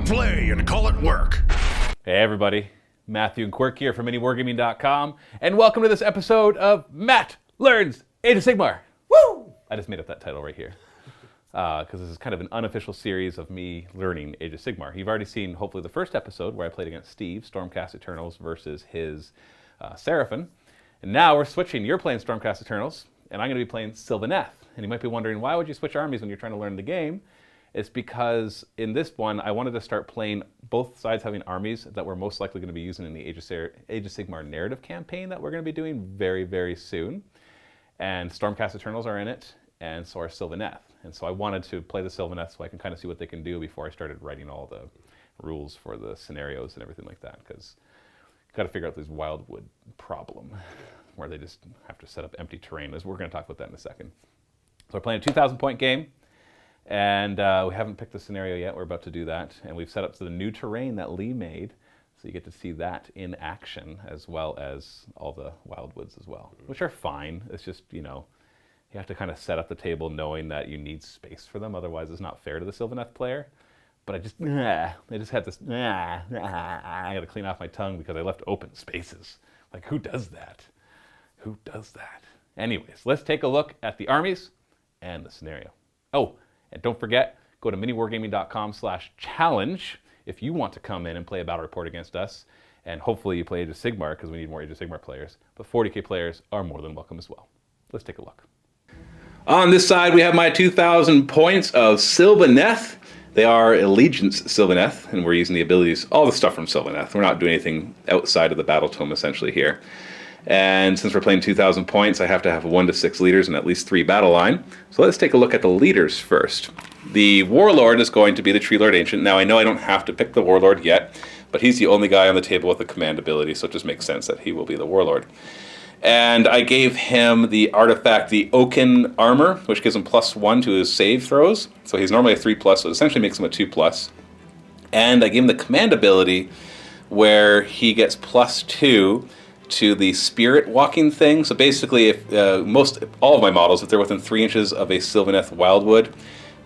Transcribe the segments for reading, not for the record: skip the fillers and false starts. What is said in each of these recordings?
it play and call it work. Hey everybody, Matthew and Quirk here from MiniWarGaming.com, and welcome to this episode of Matt Learns Age of Sigmar. Woo! I just made up that title right here, because this is kind of an unofficial series of me learning Age of Sigmar. You've already seen, hopefully, the first episode where I played against Steve, Stormcast Eternals versus his Seraphim. And now we're switching. You're playing Stormcast Eternals, and I'm going to be playing Sylvaneth. And you might be wondering, why would you switch armies when you're trying to learn the game? It's because in this one, I wanted to start playing both sides having armies that we're most likely going to be using in the Age of Sigmar narrative campaign that we're going to be doing very, very soon. And Stormcast Eternals are in it, and so are Sylvaneth. And so I wanted to play the Sylvaneth so I can kind of see what they can do before I started writing all the rules for the scenarios and everything like that, because you've got to figure out this Wildwood problem where they just have to set up empty terrain. We're going to talk about that in a second. So we're playing a 2,000 point game, and we haven't picked the scenario yet. We're about to do that, and we've set up the new terrain that Lee made, so you get to see that in action, as well as all the Wildwoods as well, which are fine. It's just, you know, you have to kind of set up the table knowing that you need space for them, otherwise it's not fair to the Sylvaneth player. But I just had this, I got to clean off my tongue because I left open spaces. Like, who does that? Who does that? Anyways, let's take a look at the armies and the scenario. Oh, and don't forget, go to miniwargaming.com/challenge if you want to come in and play a battle report against us. And hopefully you play Age of Sigmar, because we need more Age of Sigmar players. But 40k players are more than welcome as well. Let's take a look. On this side, we have my 2,000 points of Sylvaneth. They are Allegiance Sylvaneth, and we're using the abilities, all the stuff from Sylvaneth. We're not doing anything outside of the battle tome, essentially, here. And since we're playing 2,000 points, I have to have 1 to 6 leaders and at least 3 battle line. So let's take a look at the leaders first. The Warlord is going to be the Tree Lord Ancient. Now, I know I don't have to pick the Warlord yet, but he's the only guy on the table with a command ability, so it just makes sense that he will be the Warlord. And I gave him the artifact, the Oaken Armor, which gives him +1 to his save throws. So he's normally a 3+, so it essentially makes him a 2+. And I gave him the command ability where he gets +2 to the spirit walking thing. So basically, if all of my models, if they're within 3 inches of a Sylvaneth Wildwood,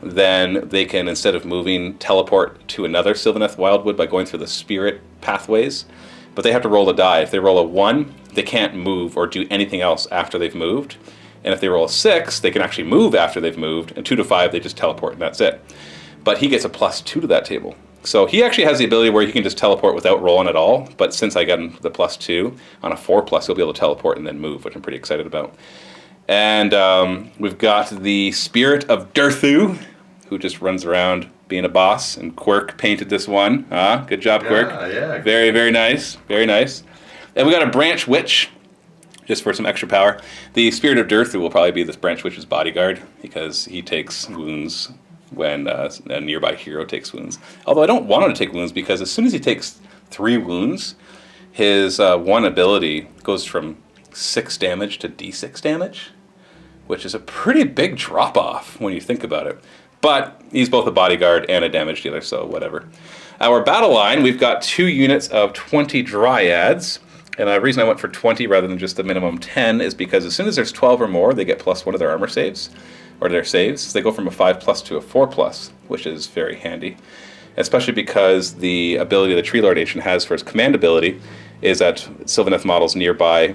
then they can, instead of moving, teleport to another Sylvaneth Wildwood by going through the spirit pathways. But they have to roll a die. If they roll a 1, they can't move or do anything else after they've moved. And if they roll a 6, they can actually move after they've moved. And 2 to 5, they just teleport, and that's it. But he gets a +2 to that table. So he actually has the ability where he can just teleport without rolling at all. But since I got him the +2, on a 4+, he'll be able to teleport and then move, which I'm pretty excited about. And we've got the Spirit of Durthu, who just runs around being a boss. And Quirk painted this one. Good job, Quirk. Yeah. Very, very nice. Very nice. And we got a Branch Witch, just for some extra power. The Spirit of Durthu will probably be this Branch Witch's bodyguard, because he takes wounds when a nearby hero takes wounds. Although I don't want him to take wounds, because as soon as he takes 3 wounds, his one ability goes from 6 damage to D6 damage, which is a pretty big drop-off when you think about it. But he's both a bodyguard and a damage dealer, so whatever. Our battle line, we've got 2 units of 20 Dryads. And the reason I went for 20 rather than just the minimum 10 is because as soon as there's 12 or more, they get +1 to their armor saves, or their saves. So they go from a 5+ to a 4+, which is very handy. Especially because the ability the Tree Lord Ancient has for his command ability is that Sylvaneth models nearby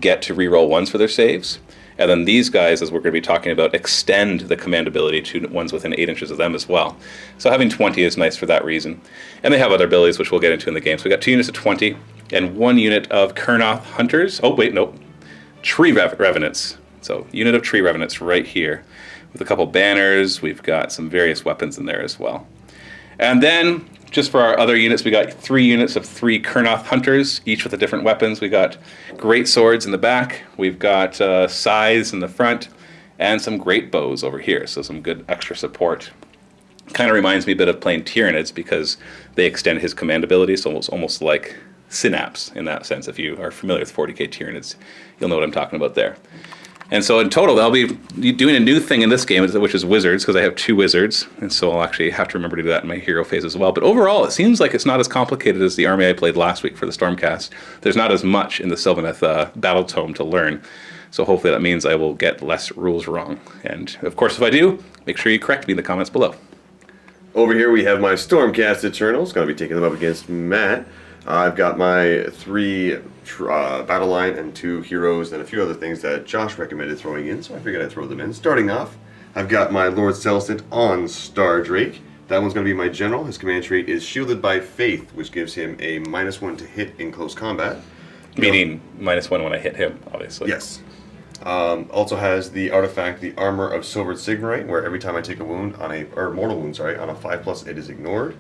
get to reroll 1s for their saves. And then these guys, as we're going to be talking about, extend the command ability to ones within 8 inches of them as well. So having 20 is nice for that reason. And they have other abilities, which we'll get into in the game. So we got 2 units of 20 and 1 unit of Kurnoth Hunters. Oh, wait, nope. Tree Revenants. So unit of Tree Revenants right here. With a couple banners, we've got some various weapons in there as well. And then, just for our other units, we got 3 units of 3 Kurnoth Hunters, each with the different weapons. We got great swords in the back, we've got scythes in the front, and some great bows over here, so some good extra support. Kind of reminds me a bit of playing Tyranids, because they extend his command ability, so it's almost like Synapse in that sense. If you are familiar with 40k Tyranids, you'll know what I'm talking about there. And so in total, I'll be doing a new thing in this game, which is wizards, because I have 2 wizards, and so I'll actually have to remember to do that in my hero phase as well. But overall, it seems like it's not as complicated as the army I played last week for the Stormcast. There's not as much in the Sylvaneth battle tome to learn, so hopefully that means I will get less rules wrong. And of course, if I do, make sure you correct me in the comments below. Over here we have my Stormcast Eternals. Going to be taking them up against Matt. I've got my 3 battle line and 2 heroes and a few other things that Josh recommended throwing in, so I figured I'd throw them in. Starting off, I've got my Lord Celestant on Stardrake. That one's going to be my general. His command trait is Shielded by Faith, which gives him a -1 to hit in close combat. Meaning -1 when I hit him, obviously. Yes. Also has the artifact, the Armor of Silvered Sigmarite, where every time I take a wound on mortal wound, on a 5+, it is ignored.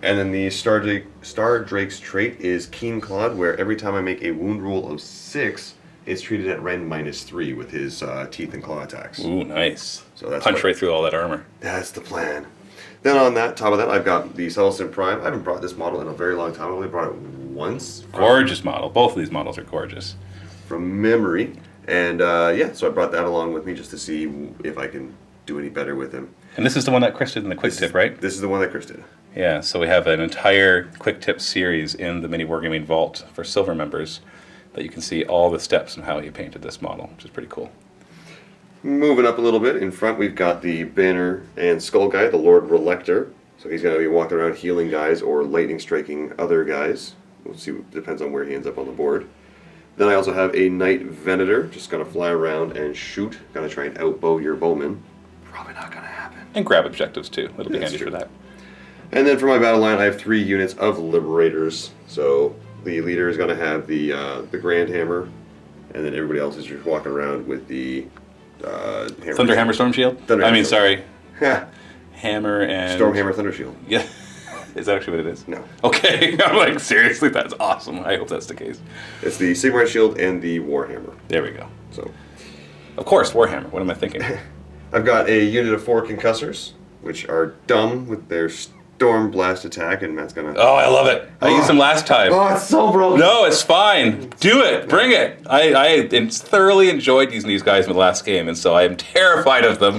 And then the Stardrake's trait is Keen Clawed, where every time I make a wound roll of 6, it's treated at rend -3 with his teeth and claw attacks. Ooh, nice. So that's punch right through all that armor. That's the plan. Then on top of that, I've got the Celestin Prime. I haven't brought this model in a very long time. I only brought it once. Gorgeous model. Both of these models are gorgeous. From memory. And so I brought that along with me just to see if I can do any better with him. And this is the one that Chris did in the quick tip, right? This is the one that Chris did. Yeah, so we have an entire quick tip series in the MiniWarGaming Vault for Silver members that you can see all the steps and how he painted this model, which is pretty cool. Moving up a little bit, in front we've got the Banner and Skull guy, the Lord Relector. So he's going to be walking around healing guys or lightning striking other guys. We'll see, depends on where he ends up on the board. Then I also have a Knight Venator, just going to fly around and shoot. Going to try and outbow your bowman. Probably not going to happen. And grab objectives too. It'll be handy for that. And then for my battle line, I have 3 units of Liberators. So the leader is going to have the Grand Hammer, and then everybody else is just walking around with the hammer. Thunderhammer Storm Shield? Sorry. Hammer and... Stormhammer Thunder Shield. Yeah. Is that actually what it is? No. Okay. I'm like, seriously? That's awesome. I hope that's the case. It's the Sigmar Shield and the Warhammer. There we go. So, of course, Warhammer. What am I thinking? I've got a unit of 4 Concussors, which are dumb with their Storm Blast attack, and Matt's gonna... Oh, I love it. I used them last time. Oh, it's so broken. No, it's fine. Do it. Bring it. I thoroughly enjoyed using these guys in the last game, and so I am terrified of them.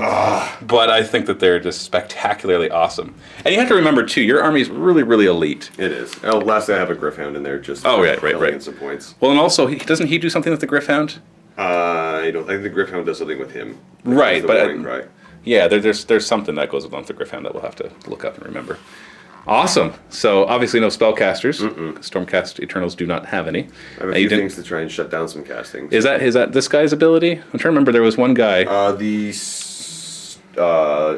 But I think that they're just spectacularly awesome. And you have to remember, too, your army is really, really elite. It is. Oh, lastly, I have a Griffhound in there just right. in some points. Well, and also, doesn't he do something with the Griffhound? I don't think the Griffhound does something with him. Right, but... Cry. Yeah, there's something that goes along with the Griffhound that we'll have to look up and remember. Awesome. So obviously no spellcasters. Stormcast Eternals do not have any. I have a few things to try and shut down some casting. Is that this guy's ability? I'm trying to remember. There was one guy. The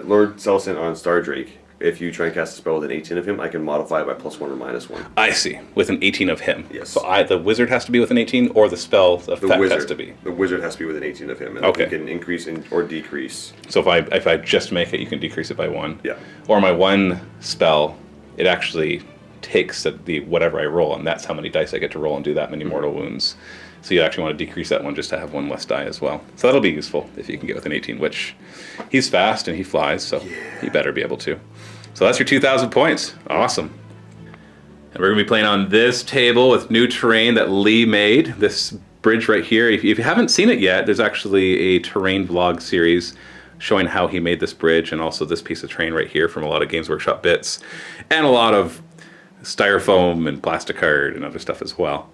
Lord Celestin on Stardrake. If you try and cast a spell with an 18 of him, I can modify it by +1 or -1. I see. With an 18 of him. Yes. So the wizard has to be with an 18, or the spell effect has to be. The wizard has to be with an 18 of him, and okay. you can increase or decrease. So if I just make it, you can decrease it by 1. Yeah. Or my 1 spell, it actually takes the whatever I roll, and that's how many dice I get to roll and do that many mortal wounds. So you actually want to decrease that one just to have 1 less die as well. So that'll be useful if you can get with an 18, which he's fast and he flies, so he better be able to. So that's your 2,000 points. Awesome. And we're going to be playing on this table with new terrain that Lee made. This bridge right here, if you haven't seen it yet, there's actually a terrain vlog series showing how he made this bridge, and also this piece of terrain right here from a lot of Games Workshop bits, and a lot of styrofoam and plasticard and other stuff as well.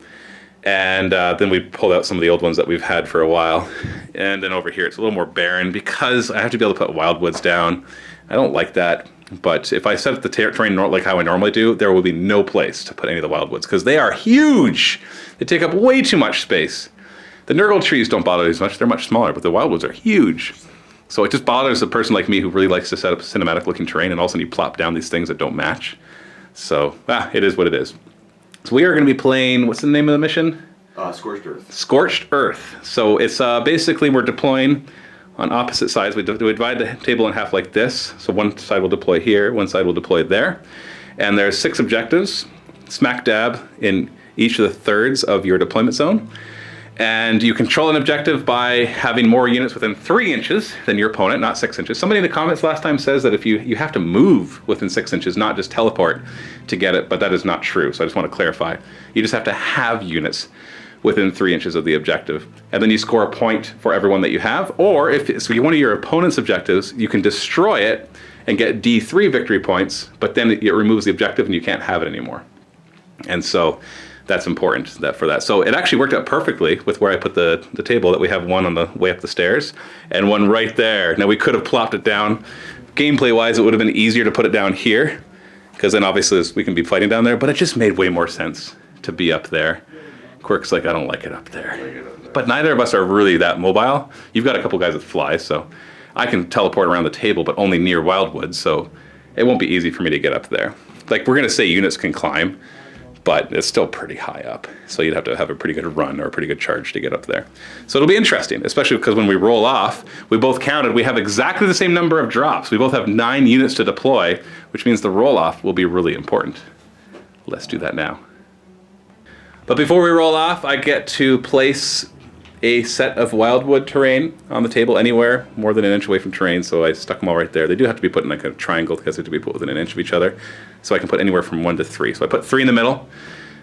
And then we pulled out some of the old ones that we've had for a while. And then over here, it's a little more barren because I have to be able to put Wildwoods down. I don't like that. But if I set up the terrain like how I normally do, there will be no place to put any of the Wildwoods because they are huge. They take up way too much space. The Nurgle trees don't bother as much. They're much smaller, but the Wildwoods are huge. So it just bothers a person like me who really likes to set up cinematic-looking terrain, and also you plop down these things that don't match. So, it is what it is. So we are going to be playing, what's the name of the mission? Scorched Earth. Scorched Earth. So it's basically we're deploying on opposite sides. We divide the table in half like this. So one side will deploy here, one side will deploy there. And there's 6 objectives, smack dab in each of the thirds of your deployment zone. And you control an objective by having more units within 3 inches than your opponent, not 6 inches. Somebody in the comments last time says that if you have to move within 6 inches, not just teleport to get it, but that is not true. So I just want to clarify. You just have to have units within 3 inches of the objective. And then you score a point for everyone that you have. Or if it's one of your opponent's objectives, you can destroy it and get D3 victory points, but then it removes the objective and you can't have it anymore. And so that's important for that. So it actually worked out perfectly with where I put the table, that we have one on the way up the stairs and one right there. Now we could have plopped it down gameplay-wise, it would have been easier to put it down here, because then obviously we can be fighting down there, but it just made way more sense to be up there. Quirk's like, I don't like it up there. But neither of us are really that mobile. You've got a couple guys that fly, so I can teleport around the table, but only near Wildwood, so it won't be easy for me to get up there. Like, we're going to say units can climb, but it's still pretty high up. So you'd have to have a pretty good run or a pretty good charge to get up there. So it'll be interesting, especially because when we roll off, we both counted, we have exactly the same number of drops. We both have 9 units to deploy, which means the roll off will be really important. Let's do that now. But before we roll off, I get to place a set of Wildwood terrain on the table anywhere more than an inch away from terrain, so I stuck them all right there. They do have to be put in like a triangle because they have to be put within an inch of each other. So I can put anywhere from 1 to 3. So I put 3 in the middle.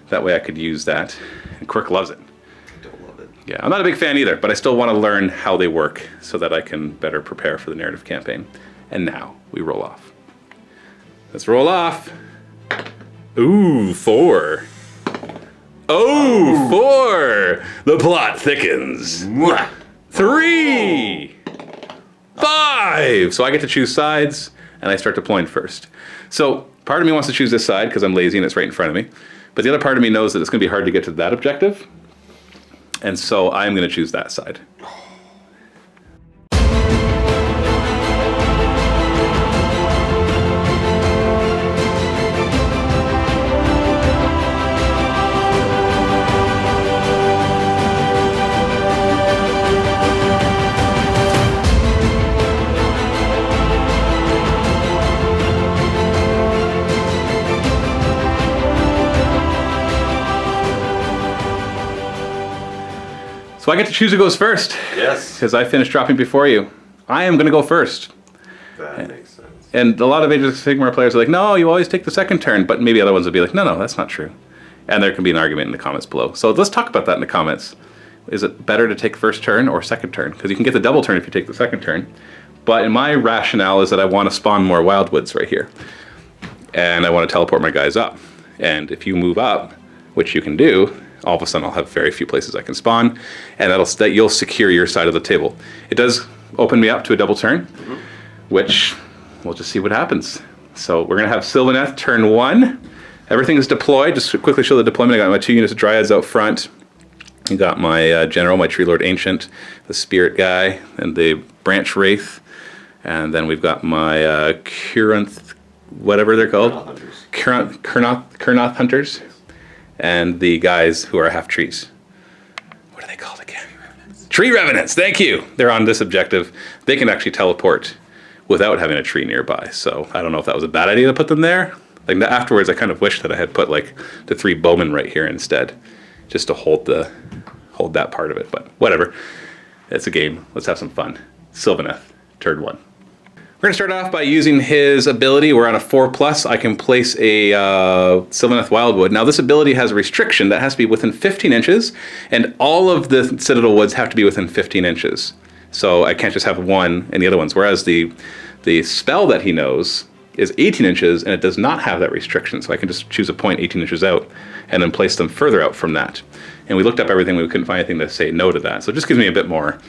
That way I could use that. And Quirk loves it. Don't love it. Yeah, I'm not a big fan either, but I still want to learn how they work so that I can better prepare for the narrative campaign. And now we roll off. Let's roll off. Ooh, 4. Oh, 4! The plot thickens. 3! 5! So I get to choose sides, and I start deploying first. So part of me wants to choose this side because I'm lazy and it's right in front of me. But the other part of me knows that it's going to be hard to get to that objective. And so I'm going to choose that side. So I get to choose who goes first. Yes. Because I finished dropping before you. I am going to go first. That makes sense. And a lot of Age of Sigmar players are like, no, you always take the second turn. But maybe other ones will be like, no, that's not true. And there can be an argument in the comments below. So let's talk about that in the comments. Is it better to take first turn or second turn? Because you can get the double turn if you take the second turn. But in my rationale is that I want to spawn more Wildwoods right here. And I want to teleport my guys up. And if you move up, which you can do, all of a sudden I'll have very few places I can spawn, and that you'll secure your side of the table. It does open me up to a double turn, which we'll just see what happens. So we're going to have Sylvaneth turn 1. Everything is deployed. Just to quickly show the deployment. I got my 2 units of Dryads out front. You got my General, my Tree Lord Ancient, the Spirit guy, and the Branch Wraith. And then we've got my Kuranth, whatever they're called. Kurnoth Hunters. And the guys who are half trees. What are they called again? Tree Revenants, thank you. They're on this objective. They can actually teleport without having a tree nearby. So I don't know if that was a bad idea to put them there. Like afterwards, I kind of wish that I had put like the 3 bowmen right here instead, just to hold that part of it. But whatever, it's a game. Let's have some fun. Sylvaneth, turn 1. We're going to start off by using his ability. We're on a 4+. I can place a Sylvaneth Wildwood. Now, this ability has a restriction that has to be within 15 inches, and all of the Citadel Woods have to be within 15 inches. So I can't just have one and the other ones. Whereas the spell that he knows is 18 inches, and it does not have that restriction. So I can just choose a point 18 inches out and then place them further out from that. And we looked up everything. We couldn't find anything to say no to that. So it just gives me a bit more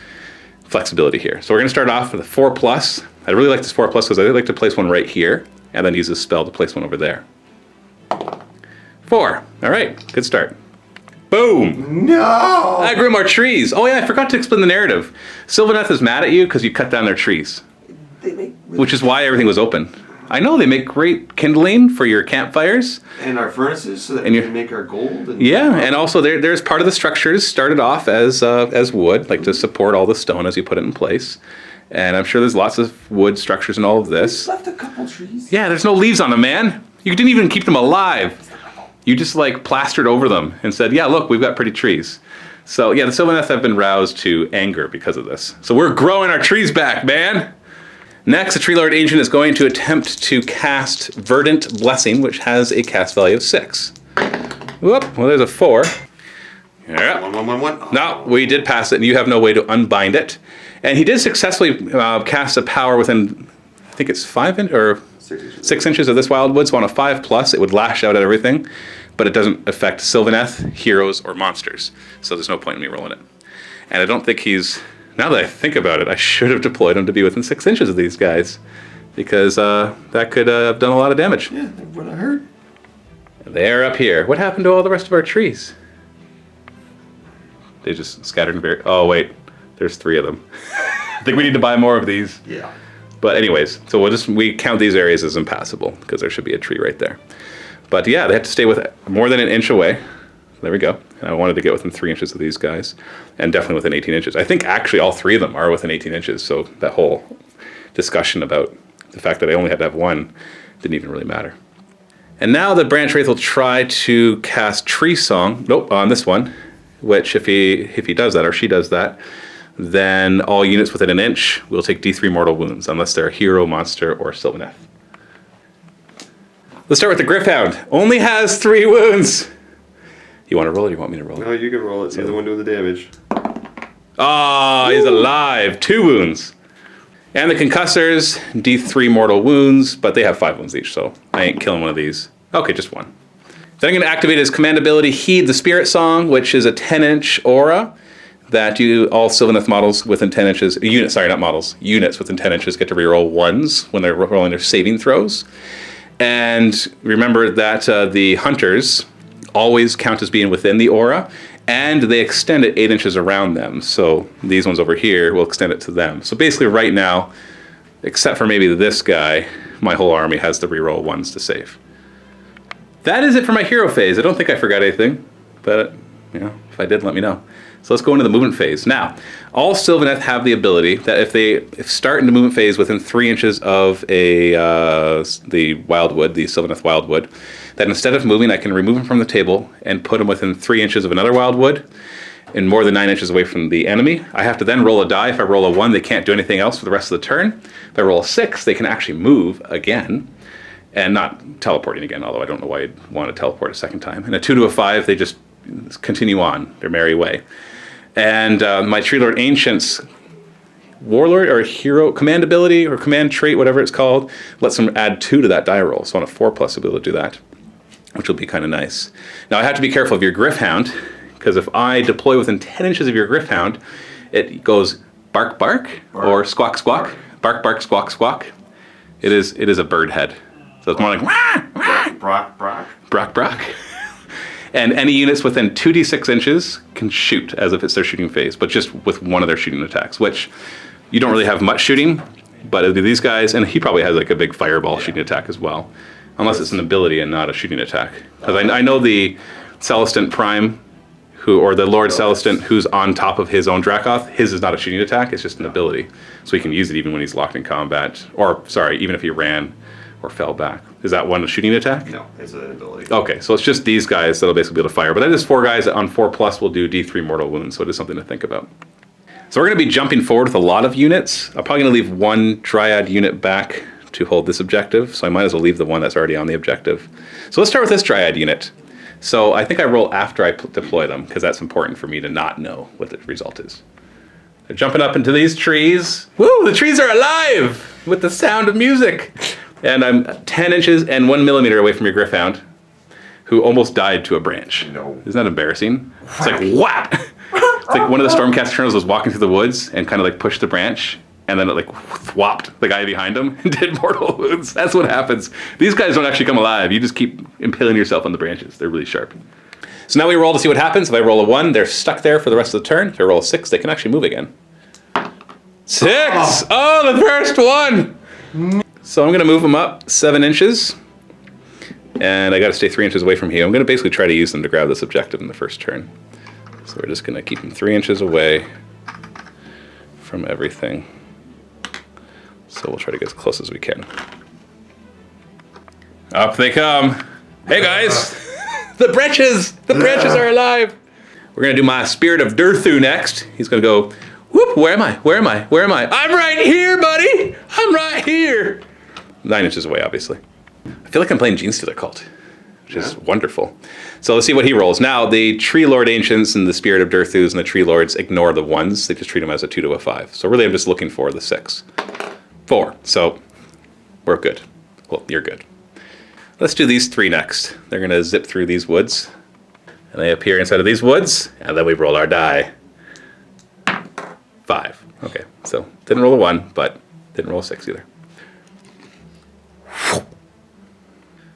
flexibility here. So we're going to start off with a 4+. I really like this 4+ because I like to place one right here and then use this spell to place one over there. 4. All right, good start. Boom! No! I grew more trees. Oh yeah, I forgot to explain the narrative. Sylvaneth is mad at you because you cut down their trees, which is why everything was open. I know, they make great kindling for your campfires. And our furnaces so that we can make our gold. And yeah, and also there's part of the structures started off as wood, like to support all the stone as you put it in place. And I'm sure there's lots of wood structures in all of this. We left a couple trees. Yeah, there's no leaves on them, man. You didn't even keep them alive. You just like plastered over them and said, yeah, look, we've got pretty trees. So yeah, the Sylvaneth have been roused to anger because of this. So we're growing our trees back, man. Next, the Tree Lord Ancient is going to attempt to cast Verdant Blessing, which has a cast value of 6. Whoop, well there's a 4. Yeah. 1. No, we did pass it, and you have no way to unbind it. And he did successfully cast a power within, I think it's 6 inches of this Wildwood. So on a 5+, it would lash out at everything, but it doesn't affect Sylvaneth, heroes, or monsters. So there's no point in me rolling it. And I don't think he's, now that I think about it, I should have deployed him to be within 6 inches of these guys. because that could have done a lot of damage. Yeah, that would have hurt. They're up here. What happened to all the rest of our trees? They just scattered and oh wait, there's 3 of them. I think we need to buy more of these. Yeah. But anyways, so we count these areas as impassable because there should be a tree right there. But yeah, they have to stay with more than an inch away. There we go. And I wanted to get within 3 inches of these guys, and definitely within 18 inches. I think actually all 3 of them are within 18 inches. So that whole discussion about the fact that I only had to have 1 didn't even really matter. And now the Branch Wraith will try to cast Tree Song. Nope, on this one. Which if he does that or she does that, then all units within an inch will take D3 mortal wounds unless they're a hero, monster, or Sylvaneth. Let's start with the Griffhound. Only has 3 wounds. You want to roll it or you want me to roll it? No, you can roll it. You're the one doing the damage. Ah, he's alive. 2 wounds. And the Concussors, D3 mortal wounds, but they have 5 wounds each, so I ain't killing one of these. Okay, just 1. Then I'm going to activate his command ability, Heed the Spirit Song, which is a 10-inch aura that all Sylvaneth models within 10 inches, units within 10 inches get to reroll 1s when they're rolling their saving throws. And remember that the hunters always count as being within the aura, and they extend it 8 inches around them. So these ones over here will extend it to them. So basically right now, except for maybe this guy, my whole army has to reroll 1s to save. That is it for my hero phase. I don't think I forgot anything, but if I did, let me know. So let's go into the movement phase. Now, all Sylvaneth have the ability that if they start in the movement phase within 3 inches of the Wildwood, the Sylvaneth Wildwood, that instead of moving, I can remove them from the table and put them within 3 inches of another Wildwood and more than 9 inches away from the enemy. I have to then roll a die. If I roll a 1, they can't do anything else for the rest of the turn. If I roll a 6, they can actually move again. And not teleporting again, although I don't know why you'd want to teleport a second time. And a 2 to a 5, they just continue on their merry way. And my Tree Lord Ancient's Warlord or Hero command ability or command trait, whatever it's called, lets them add 2 to that die roll. So on a 4+, I'll be able to do that, which will be kind of nice. Now I have to be careful of your Griffhound, because if I deploy within 10 inches of your Griffhound, it goes bark, bark, or squawk, squawk, bark, bark, squawk, squawk. It is a bird head. So it's more like, wah, wah. Brock, Brock. Brock, Brock. And any units within 2d6 inches can shoot as if it's their shooting phase, but just with one of their shooting attacks, which you don't really have much shooting, but it'll be these guys, and he probably has like a big fireball shooting attack as well, unless it's an ability and not a shooting attack. Because I know the Celestant Prime, or the Lord Celestant, who's on top of his own Dracoth, his is not a shooting attack, it's just an ability. So he can use it even when he's locked in combat, or sorry, even if he ran or fell back. Is that one a shooting attack? No, it's an ability. Okay, so it's just these guys that'll basically be able to fire. But that is 4 guys that on 4+ will do D3 mortal wounds, so it is something to think about. So we're going to be jumping forward with a lot of units. I'm probably going to leave 1 Dryad unit back to hold this objective, so I might as well leave the one that's already on the objective. So let's start with this Dryad unit. So I think I roll after I deploy them, because that's important for me to not know what the result is. They're jumping up into these trees. Woo, the trees are alive with the sound of music. And I'm 10 inches and 1 millimeter away from your Griffhound, who almost died to a branch. No. Isn't that embarrassing? It's like, whap! It's like one of the Stormcast Eternals was walking through the woods and kind of like pushed the branch, and then it like thwopped the guy behind him and did mortal wounds. That's what happens. These guys don't actually come alive. You just keep impaling yourself on the branches. They're really sharp. So now we roll to see what happens. If I roll a 1, they're stuck there for the rest of the turn. If I roll a 6, they can actually move again. 6! Oh, the first one! So I'm going to move them up 7 inches, and I got to stay 3 inches away from here. I'm going to basically try to use them to grab this objective in the first turn. So we're just going to keep them 3 inches away from everything. So we'll try to get as close as we can. Up they come. Hey guys, the branches are alive. We're going to do my Spirit of Durthu next. He's going to go, whoop, where am I? Where am I? Where am I? I'm right here, buddy. I'm right here. 9 inches away, obviously. I feel like I'm playing Genestealer Cult, which is wonderful. So let's see what he rolls. Now, the Tree Lord Ancients and the Spirit of Durthus and the Tree Lords ignore the 1s. They just treat them as a 2 to a 5. So really, I'm just looking for the 6. 4. So we're good. Well, you're good. Let's do these 3 next. They're going to zip through these woods. And they appear inside of these woods. And then we roll our die. 5. Okay, so didn't roll a 1, but didn't roll a 6 either.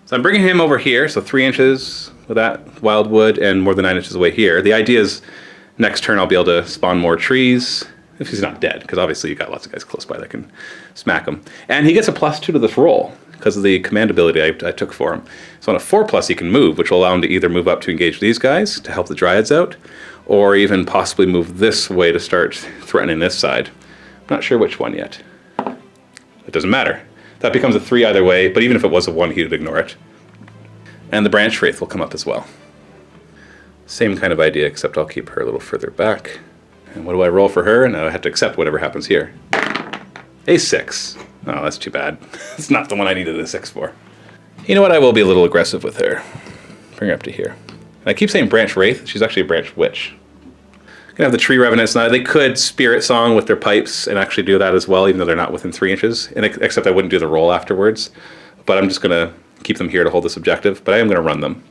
So I'm bringing him over here, so 3 inches with that Wildwood and more than 9 inches away here. The idea is next turn I'll be able to spawn more trees, if he's not dead, because obviously you've got lots of guys close by that can smack him. And he gets a +2 to this roll, because of the command ability I took for him. So on a 4+ he can move, which will allow him to either move up to engage these guys to help the Dryads out, or even possibly move this way to start threatening this side. I'm not sure which one yet. It doesn't matter. That becomes a 3 either way, but even if it was a 1, he would ignore it. And the Branch Wraith will come up as well. Same kind of idea, except I'll keep her a little further back. And what do I roll for her? And I have to accept whatever happens here. A 6. Oh, that's too bad. It's not the one I needed a 6 for. You know what? I will be a little aggressive with her. Bring her up to here. And I keep saying Branch Wraith. She's actually a Branch Witch. Gonna have the Tree Revenants now. They could Spirit Song with their pipes and actually do that as well, even though they're not within 3 inches. And except I wouldn't do the roll afterwards. But I'm just gonna keep them here to hold this objective. But I am gonna run them.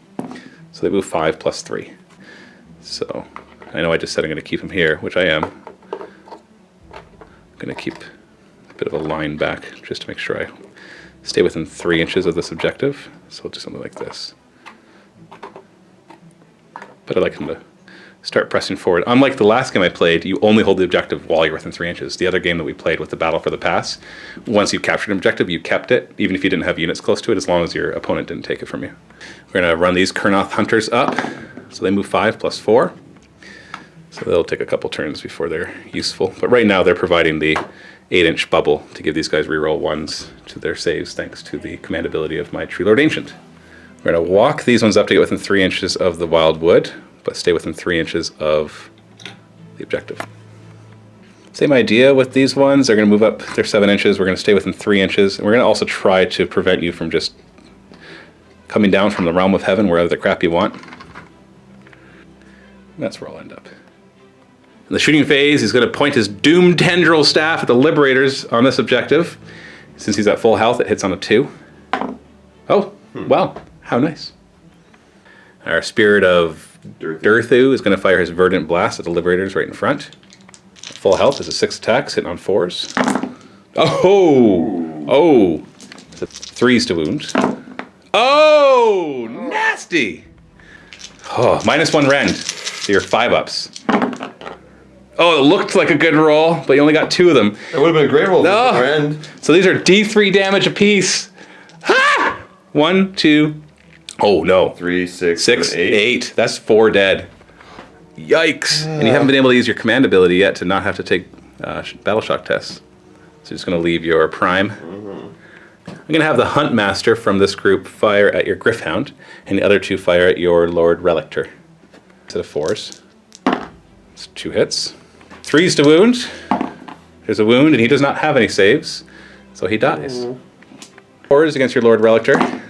So they move 5 + 3. So I know I just said I'm gonna keep them here, which I am. I'm gonna keep a bit of a line back just to make sure I stay within 3 inches of this objective. So we'll do something like this. But I like him to start pressing forward. Unlike the last game I played, you only hold the objective while you're within 3 inches. The other game that we played with the Battle for the Pass, once you captured an objective, you kept it, even if you didn't have units close to it, as long as your opponent didn't take it from you. We're going to run these Kurnoth Hunters up. So they move 5 + 4. So they'll take a couple turns before they're useful. But right now they're providing the 8-inch bubble to give these guys reroll 1s to their saves, thanks to the command ability of my Tree Lord Ancient. We're going to walk these ones up to get within 3 inches of the Wildwood, but stay within 3 inches of the objective. Same idea with these ones. They're going to move up, they're 7 inches. We're going to stay within 3 inches. And we're going to also try to prevent you from just coming down from the realm of heaven wherever the crap you want. And that's where I'll end up. In the shooting phase, he's going to point his doomed Tendril staff at the Liberators on this objective. Since he's at full health, it hits on a 2. Oh, well, how nice. Our Spirit of Durthu is going to fire his Verdant Blast at the Liberators right in front. Full health is a 6 attacks, hitting on 4s. Oh! It's a 3s to wound. Oh! Nasty! Oh, -1 rend. So you're 5-ups. Oh, it looked like a good roll, but you only got 2 of them. It would have been a great roll. No. Rend. So these are D3 damage apiece. Ha! 1, 2. Oh no. 3, 6, 6, 7, 8. 8. That's 4 dead. Yikes. And you haven't been able to use your command ability yet to not have to take battle shock tests. So you're just going to leave your prime. I'm going to have the Hunt Master from this group fire at your Griffhound, and the other 2 fire at your Lord Relictor. Set of 4s. It's 2 hits. 3s to wound. There's a wound, and he does not have any saves, so he dies. 4s against your Lord Relictor.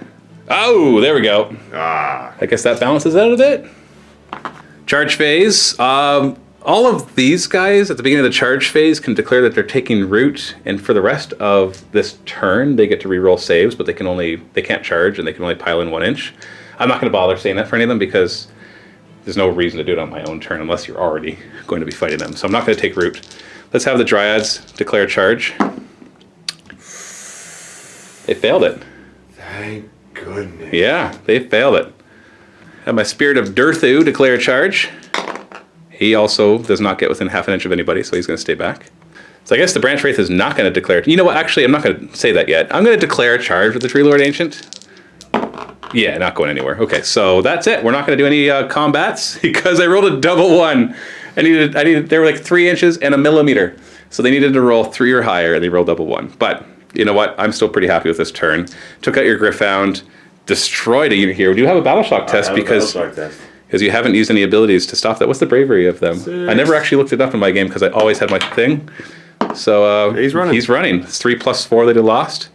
Oh, there we go. I guess that balances out a bit. Charge phase. All of these guys at the beginning of the charge phase can declare that they're taking root, and for the rest of this turn, they get to reroll saves, but they can't charge, and they can only pile in 1 inch. I'm not going to bother saying that for any of them because there's no reason to do it on my own turn unless you're already going to be fighting them. So I'm not going to take root. Let's have the Dryads declare charge. They failed it. Thank goodness. Yeah, they failed it. Have my Spirit of Durthu declare charge. He also does not get within half an inch of anybody, so he's going to stay back. So I guess the Branch Wraith is not going to declare... You know what? Actually, I'm not going to say that yet. I'm going to declare charge with the Tree Lord Ancient. Yeah, not going anywhere. Okay, so that's it. We're not going to do any combats because I rolled a double 1. I needed. They were like 3 inches and a millimeter, so they needed to roll 3 or higher, and they rolled double 1. But you know what? I'm still pretty happy with this turn. Took out your Griffhound, destroyed a unit here. We do have a battle shock test because you haven't used any abilities to stop that. What's the bravery of them? 6. I never actually looked it up in my game because I always had my thing. So he's running. He's running. It's 3 + 4 that he lost,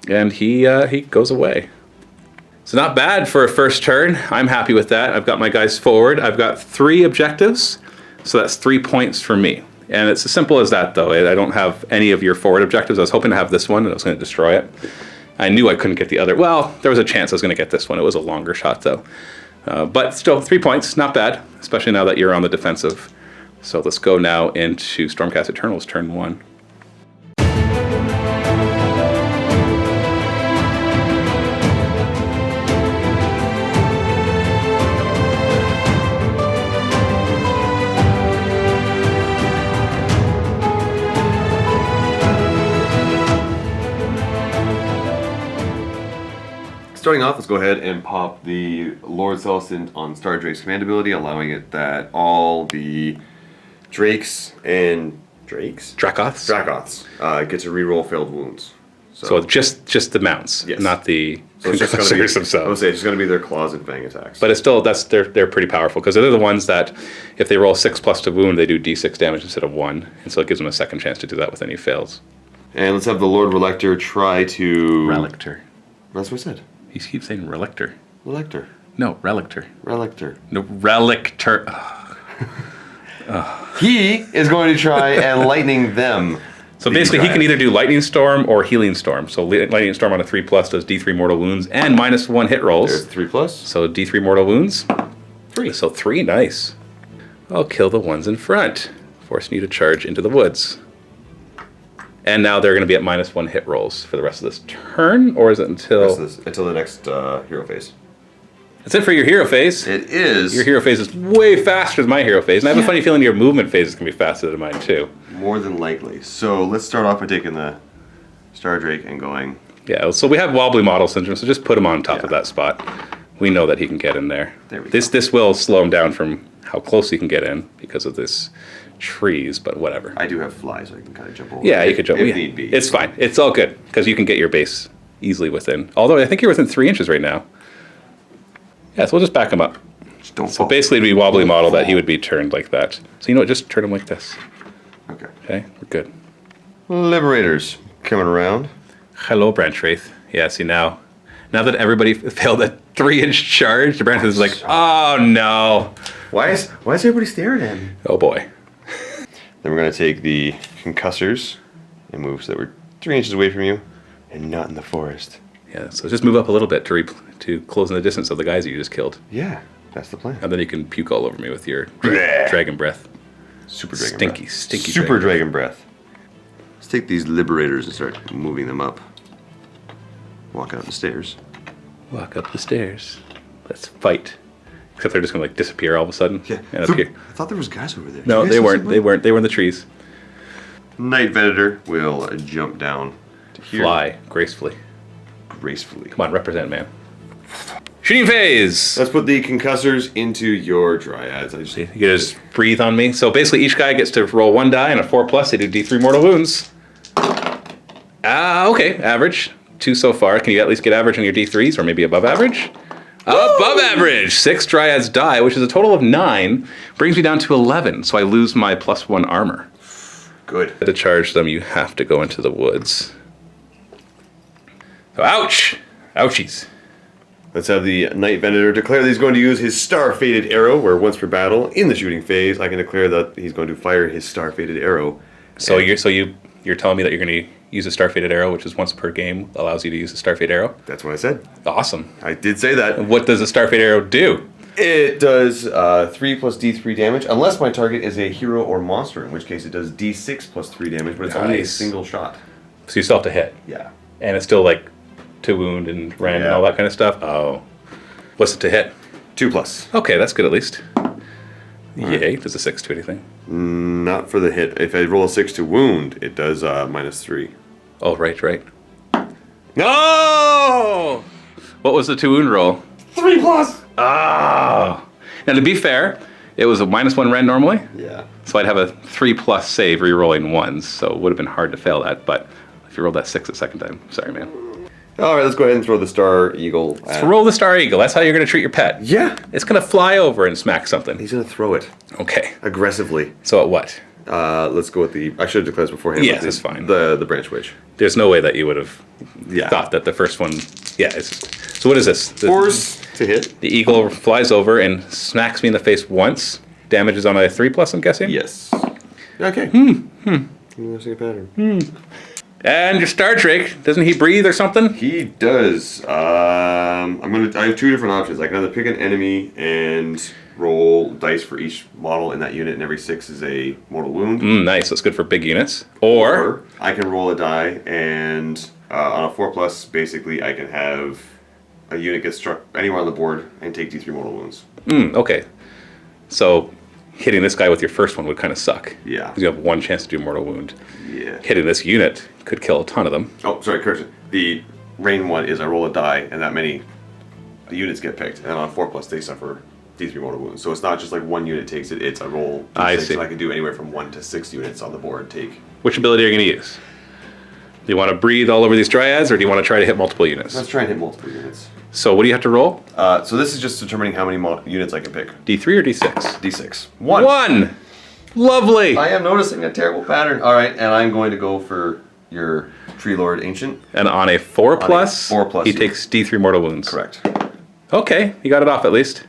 and he goes away. So not bad for a first turn. I'm happy with that. I've got my guys forward. I've got 3 objectives, so that's 3 points for me. And it's as simple as that, though. I don't have any of your forward objectives. I was hoping to have this one, and I was going to destroy it. I knew I couldn't get the other. Well, there was a chance I was going to get this one. It was a longer shot, though. But still, 3 points, not bad, especially now that you're on the defensive. So let's go now into Stormcast Eternals, turn 1. Starting off, let's go ahead and pop the Lord Celestin on Star Drake's command ability, allowing it that all the Drakes and Dracoths get to reroll failed wounds. So just the mounts, Yes. not the So it's just going to be themselves. I would say it's just going to be their claws and fang attacks. But it's still they're pretty powerful because they're the ones that if they roll 6+ to wound, they do d6 damage instead of 1, and so it gives them a second chance to do that with any fails. And let's have the Lord Relictor try to... Relictor. That's what I said. He keeps saying Relictor. Relictor. No, Relictor. Relictor. No, Relictor. He is going to try and lightning them. So basically, he can either do Lightning Storm or Healing Storm. So Lightning Storm on a 3+ does D3 mortal wounds and -1 hit rolls. There's 3+. So D3 mortal wounds. 3. So 3, nice. I'll kill the ones in front, forcing you to charge into the woods. And now they're going to be at -1 hit rolls for the rest of this turn, or is it until the next hero phase? That's it for your hero phase? It is. Your hero phase is way faster than my hero phase, and I have a funny feeling your movement phase is going to be faster than mine too. More than likely. So let's start off by taking the Star Drake and going. Yeah, so we have wobbly model syndrome, so just put him on top of that spot. We know that he can get in there. There we go. This will slow him down from how close he can get in because of this trees, but whatever. I do have flies, so I can kind of jump over. Yeah, you could jump. if need be. It's fine. It's all good because you can get your base easily within. Although I think you're within 3 inches right now. Yeah, so we'll just back him up. Just don't So fall. basically, it'd be wobbly model that he would be turned like that. So you know what? Just turn him like this. Okay. Okay, we're good. Liberators coming around. Hello, Branch Wraith. Yeah, see now that everybody failed a 3-inch charge, the Branch Wraith is like, oh no. Why is everybody staring at me? Oh boy. Then we're going to take the concussors and move so that we're 3 inches away from you and not in the forest. Yeah, so just move up a little bit to close in the distance of the guys that you just killed. Yeah, that's the plan. And then you can puke all over me with your dragon breath. Super dragon Stinky, breath. stinky Super dragon breath. Let's take these liberators and start moving them up. Walk out the stairs. Walk up the stairs. Let's fight. Except they're just gonna like disappear all of a sudden. And appear. I thought there was guys over there. No, Did you they guys weren't. see They weren't. They were in the trees. Night Venator will jump down to here. Fly gracefully. Gracefully. Come on, represent, man. Shooting phase. Let's put the concussors into your dryads. You can just breathe on me. So basically, each guy gets to roll 1 die and a 4+. They do D3 mortal wounds. Okay, average 2 so far. Can you at least get average on your D3s, or maybe above average? Above average. 6 dryads die, which is a total of 9. Brings me down to 11. So I lose my +1 armor. Good. To charge them, you have to go into the woods. So ouch! Ouchies. Let's have the Night Venator declare that he's going to use his Star-Fated Arrow, where once per battle, in the shooting phase, I can declare that he's going to fire his Star-Fated Arrow. So you're telling me that you're going to use a Star-Fated Arrow, which is once per game, allows you to use a Star-Fated Arrow? That's what I said. Awesome. I did say that. What does a Star-Fated Arrow do? It does 3 plus D3 damage, unless my target is a hero or monster, in which case it does D6 plus 3 damage, but it's only a Nice. single shot. So you still have to hit. Yeah. And it's still like to wound and rend and all that kind of stuff? Oh. What's it to hit? 2 plus. Okay, that's good at least. Yay. Does a 6 do anything? Not for the hit. If I roll a 6 to wound, it does -3. Oh, right. No! What was the 2 wound roll? 3 plus! Ah! Now, to be fair, it was a -1 rend normally. Yeah. So I'd have a 3+ save re-rolling ones, so it would have been hard to fail that. But if you rolled that 6 a second time, sorry, man. All right, let's go ahead and throw the Star Eagle. So roll the Star Eagle. That's how you're going to treat your pet. Yeah. It's going to fly over and smack something. He's going to throw it Okay. aggressively. So at what? Let's go with the... I should have declared this beforehand. Yes, but that's fine. The Branch Witch. There's no way that you would have Yeah. thought that the first one... Yeah. So what is this? Force to hit. The eagle flies over and smacks me in the face once. Damages on a 3+, I'm guessing? Yes. Okay. Interesting pattern. And your Star Drake, doesn't he breathe or something? He does. I have 2 different options. I can either pick an enemy and roll dice for each model in that unit, and every 6 is a mortal wound. Nice, that's good for big units. Or I can roll a die, and on a 4+, basically, I can have a unit get struck anywhere on the board and take D3 mortal wounds. okay. So hitting this guy with your first one would kind of suck. Yeah. Because you have 1 chance to do mortal wound. Yeah. Hitting this unit could kill a ton of them. Oh, sorry, correction. The Rain one is I roll a die and that many units get picked, and on a 4+ they suffer D3 mortal wounds. So it's not just like one unit takes it; it's I roll D6, I see. and I can do anywhere from 1 to 6 units on the board take. Which ability are you going to use? Do you want to breathe all over these dryads, or do you want to try to hit multiple units? Let's try and hit multiple units. So what do you have to roll? So this is just determining how many units I can pick. D3 or D6? D6. 1. Lovely. I am noticing a terrible pattern. All right, and I'm going to go for your Tree Lord Ancient. And on a 4+, 4+, he yeah. takes D3 mortal wounds. Correct. Okay, you got it off at least.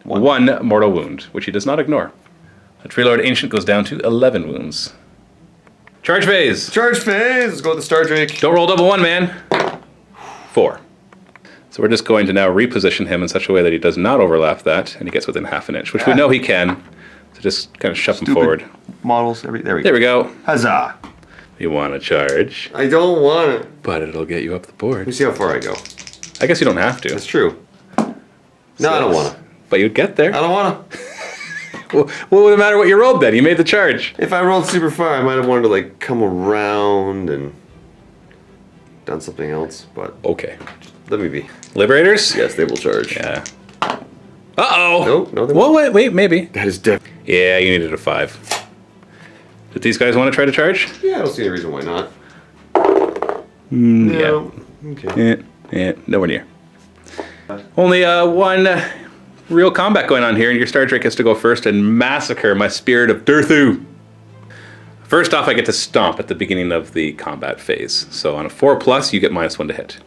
1 mortal wound, which he does not ignore. The Tree Lord Ancient goes down to 11 wounds. Charge phase. Charge phase. Let's go with the Star Drake. Don't roll double 1, man. 4. So we're just going to now reposition him in such a way that he does not overlap that, and he gets within half an inch, which we know he can. So just kind of shove him forward. Models. There we go. There we go. Huzzah. You want to charge, I don't want it. but it'll get you up the Let board. me see how far I go. I guess you don't have to. That's true. No, I don't want to. But you'd get there. I don't want to. Well, what would it matter what you rolled then? You made the charge. If I rolled super far, I might have wanted to like come around and done something else, but Okay. let me be. Liberators? Yes, they will charge. Yeah. Uh-oh. No, they Well, won't. wait, maybe. That is definitely. Yeah, you needed a 5. Did these guys want to try to charge? Yeah, I don't see any reason why not. Yeah. Okay. Nowhere near. Only one real combat going on here, and your Star Drake has to go first and massacre my Spirit of Durthu. First off, I get to stomp at the beginning of the combat phase. So on a 4+, you get -1 to hit.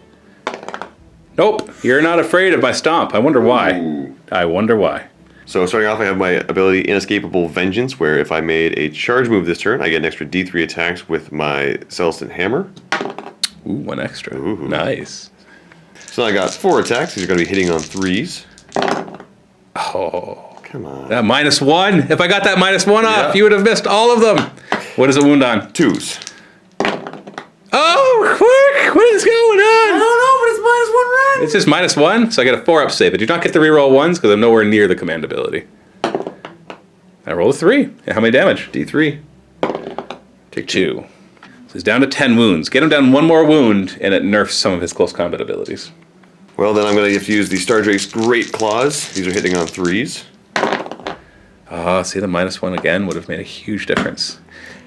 Nope, you're not afraid of my stomp. I wonder why. Ooh. I wonder why. So starting off, I have my ability Inescapable Vengeance, where if I made a charge move this turn, I get an extra D3 attacks with my Celestin Hammer. Ooh, 1 extra. Ooh. Nice. So I got 4 attacks. These are going to be hitting on 3s. Oh, Come on. that -1. If I got that -1 off, Yeah. you would have missed all of them. What is a wound on? 2s. Oh, Quirk! What is going on? I don't know, but it's -1 run. It's just -1, so I get a 4 up save. I do not get the reroll 1s because I'm nowhere near the command ability. I roll a 3. Yeah, how many damage? D3. Take 2. So he's down to 10 wounds. Get him down 1 more wound, and it nerfs some of his close combat abilities. Well, then I'm going to have to use the Star Drake's Great Claws. These are hitting on 3s. See, the -1 again would have made a huge difference.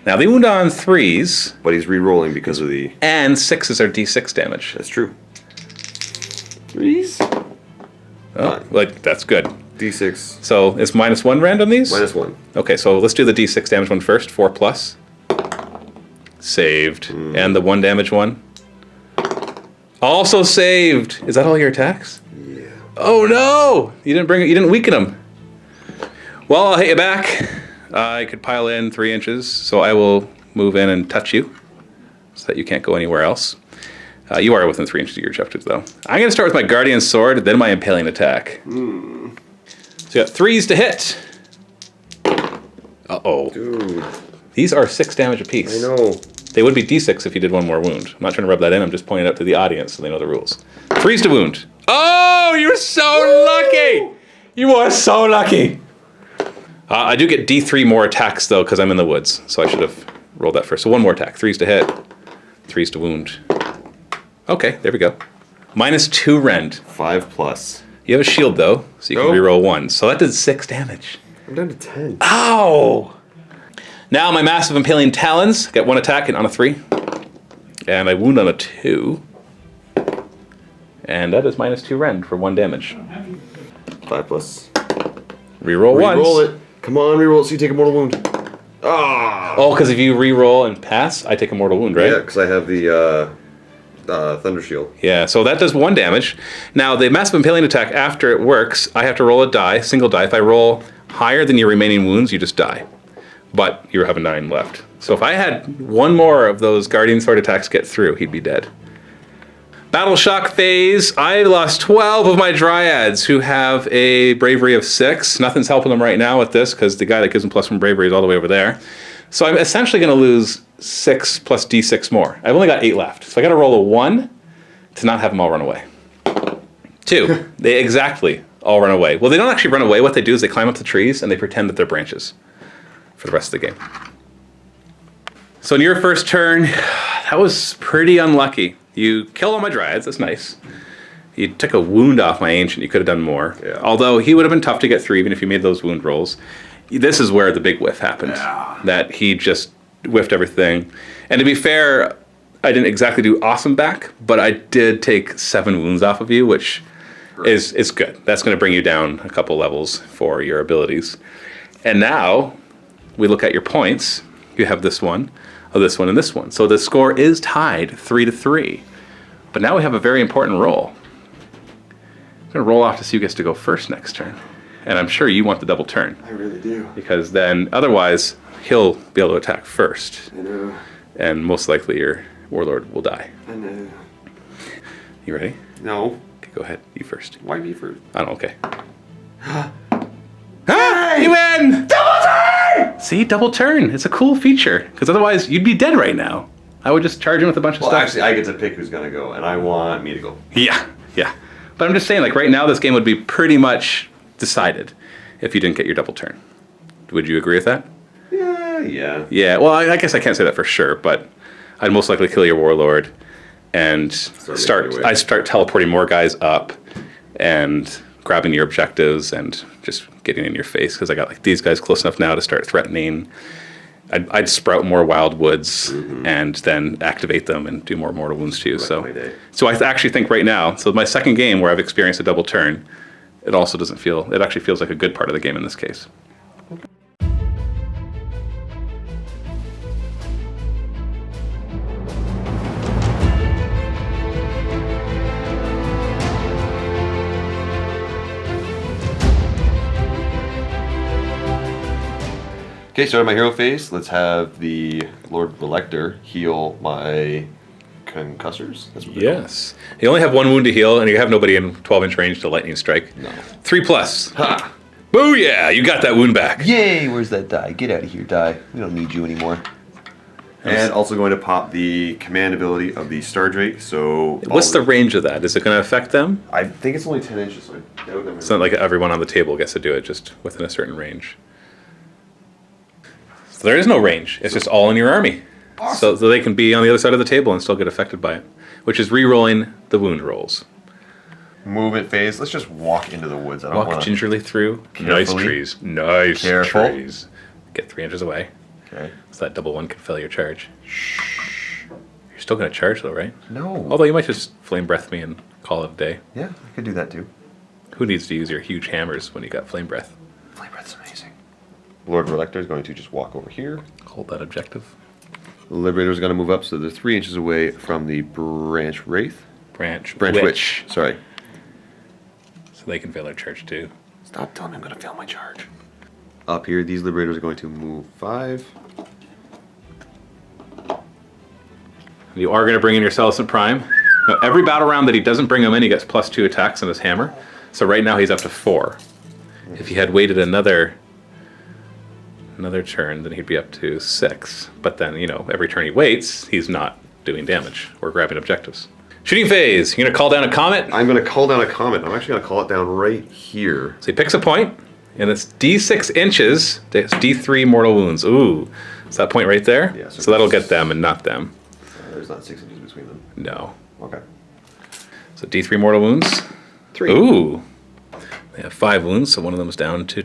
Now, the wound on 3s But he's re-rolling because of the... and 6s are D6 damage. That's true. 3s? Oh, like, that's good. D6. So is -1 rand on these? -1. Okay, so let's do the D6 damage one first. 4+. Saved. And the 1 damage one. Also saved. Is that all your attacks? Yeah. Oh no! You didn't weaken him. Well, I'll hit you back. I could pile in 3 inches, so I will move in and touch you so that you can't go anywhere else. You are within 3 inches of your objectives, though. I'm going to start with my Guardian Sword, then my Impaling Attack. So you got 3s to hit. Uh-oh. Dude, These are 6 damage apiece. I know. They would be D6 if you did 1 more wound. I'm not trying to rub that in, I'm just pointing it out to the audience so they know the rules. 3s to wound. Oh, you're so lucky! You are so lucky! I do get D3 more attacks, though, because I'm in the woods. So I should have rolled that first. So 1 more attack. 3s to hit. 3s to wound. Okay, there we go. -2 rend. 5+. You have a shield, though, so you can Oh. reroll 1. So that did 6 damage. I'm down to 10. Ow! Now my Massive Impaling Talons get 1 attack on a 3. And I wound on a 2. And that is -2 rend for 1 damage. 5+. Reroll once. Re-roll it. Come on, re-roll it so you take a mortal wound. Ah! Oh, because if you reroll and pass, I take a mortal wound, right? Yeah, because I have the Thunder Shield. Yeah, so that does 1 damage. Now, the Massive Impaling Attack, after it works, I have to roll a die, single die. If I roll higher than your remaining wounds, you just die. But you have a 9 left. So if I had 1 more of those Guardian Sword attacks get through, he'd be dead. Battle Shock phase. I lost 12 of my Dryads who have a Bravery of 6. Nothing's helping them right now with this because the guy that gives them +1 Bravery is all the way over there. So I'm essentially going to lose 6 plus D6 more. I've only got 8 left. So I got to roll a 1 to not have them all run away. 2. They exactly all run away. Well, they don't actually run away. What they do is they climb up the trees and they pretend that they're branches for the rest of the game. So in your first turn, that was pretty unlucky. You kill all my dryads. That's nice. You took a wound off my ancient. You could have done more. Yeah. Although he would have been tough to get through even if you made those wound rolls. This is where the big whiff happened. Yeah. That he just whiffed everything. And to be fair, I didn't exactly do awesome back, but I did take 7 wounds off of you, which is good. That's going to bring you down a couple levels for your abilities. And now we look at your points. You have this one, and this one. So the score is tied 3-3. But now we have a very important roll. I'm going to roll off to see who gets to go first next turn. And I'm sure you want the double turn. I really do. Because then, otherwise, he'll be able to attack first. I know. And most likely your warlord will die. I know. You ready? No. Okay, go ahead. You first. Why me first? I don't know, okay. You win! Double turn! See, double turn. It's a cool feature. Because otherwise, you'd be dead right now. I would just charge him with a bunch of stuff. Actually, I get to pick who's going to go, and I want me to go. Yeah. But I'm just saying, like, right now, this game would be pretty much decided if you didn't get your double turn. Would you agree with that? Yeah. Yeah, well, I guess I can't say that for sure, but I'd most likely kill your warlord and start teleporting more guys up and grabbing your objectives and just getting in your face because I got like these guys close enough now to start threatening. I'd sprout more Wildwoods and then activate them and do more mortal wounds to you. So I actually think right now, so my second game where I've experienced a double turn, it also doesn't feel, it actually feels like a good part of the game in this case. Okay, so in my hero phase, let's have the Lord Relector heal my concussors. That's what Yes. You only have 1 wound to heal, and you have nobody in 12-inch range to lightning strike. No. 3+. Ha! Booyah! You got that wound back. Yay! Where's that die? Get out of here, die. We don't need you anymore. And also going to pop the command ability of the Star Drake. So What's the range of that? Is it going to affect them? I think it's only 10 inches. So I doubt them. It's not like everyone on the table gets to do it just within a certain range. So there is no range. It's just all in your army. Awesome. So they can be on the other side of the table and still get affected by it, which is re-rolling the wound rolls. Movement phase. Let's just walk into the woods. I don't Walk want gingerly through. Carefully. Nice trees. Nice Careful. trees. Get 3 inches away. Okay. So that double 1 can fail your charge. You're still going to charge though, right? No. Although you might just flame breath me and call it a day. Yeah, I could do that too. Who needs to use your huge hammers when you got flame breath? Flame breath's amazing. Lord Relector is going to just walk over here. Hold that objective. The Liberator is going to move up, so they're 3 inches away from the Branch Wraith. Branch Witch. Sorry. So they can fail their charge too. Stop telling me I'm going to fail my charge. Up here, these Liberators are going to move 5. You are going to bring in your Celestant Prime. Now, every battle round that he doesn't bring him in, he gets +2 attacks on his hammer. So right now he's up to 4. If he had waited another turn, then he'd be up to 6. But then, every turn he waits, he's not doing damage or grabbing objectives. Shooting phase. You're going to call down a comet. I'm going to call down a comet. I'm actually going to call it down right here. So he picks a point, and it's D6 inches. It's D3 mortal wounds. Ooh. Is that point right there? Yeah, so that'll get them and not them. There's not 6 inches between them. No. Okay. So D3 mortal wounds. 3. Ooh. They have 5 wounds, so one of them's down to...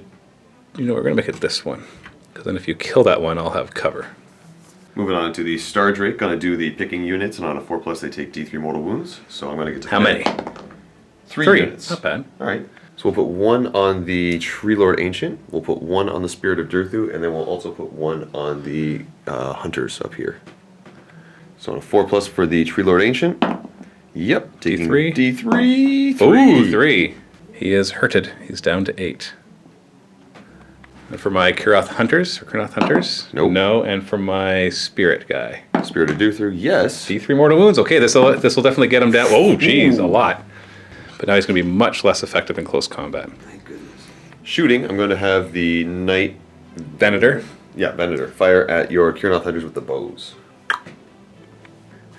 we're going to make it this one. Because then if you kill that one, I'll have cover. Moving on to the Star Drake. Going to do the picking units, and on a 4+, they take D3 mortal wounds. So I'm going to get to... How many? 3 units. Not bad. All right. So we'll put 1 on the Tree Lord Ancient. We'll put 1 on the Spirit of Durthu, and then we'll also put 1 on the Hunters up here. So on a 4+ for the Tree Lord Ancient. Yep. Taking D3. D3. 3. Ooh, 3. He is hurted. He's down to 8. And for my Kurnoth Hunters? Nope. No, and for my Spirit guy. Spirit of Durthu, yes. D3 mortal wounds. Okay, this will definitely get him down. Oh, geez, a lot. But now he's going to be much less effective in close combat. Thank goodness. Shooting, I'm going to have the Knight... Venator. Yeah, Venator. Fire at your Kurnoth Hunters with the bows.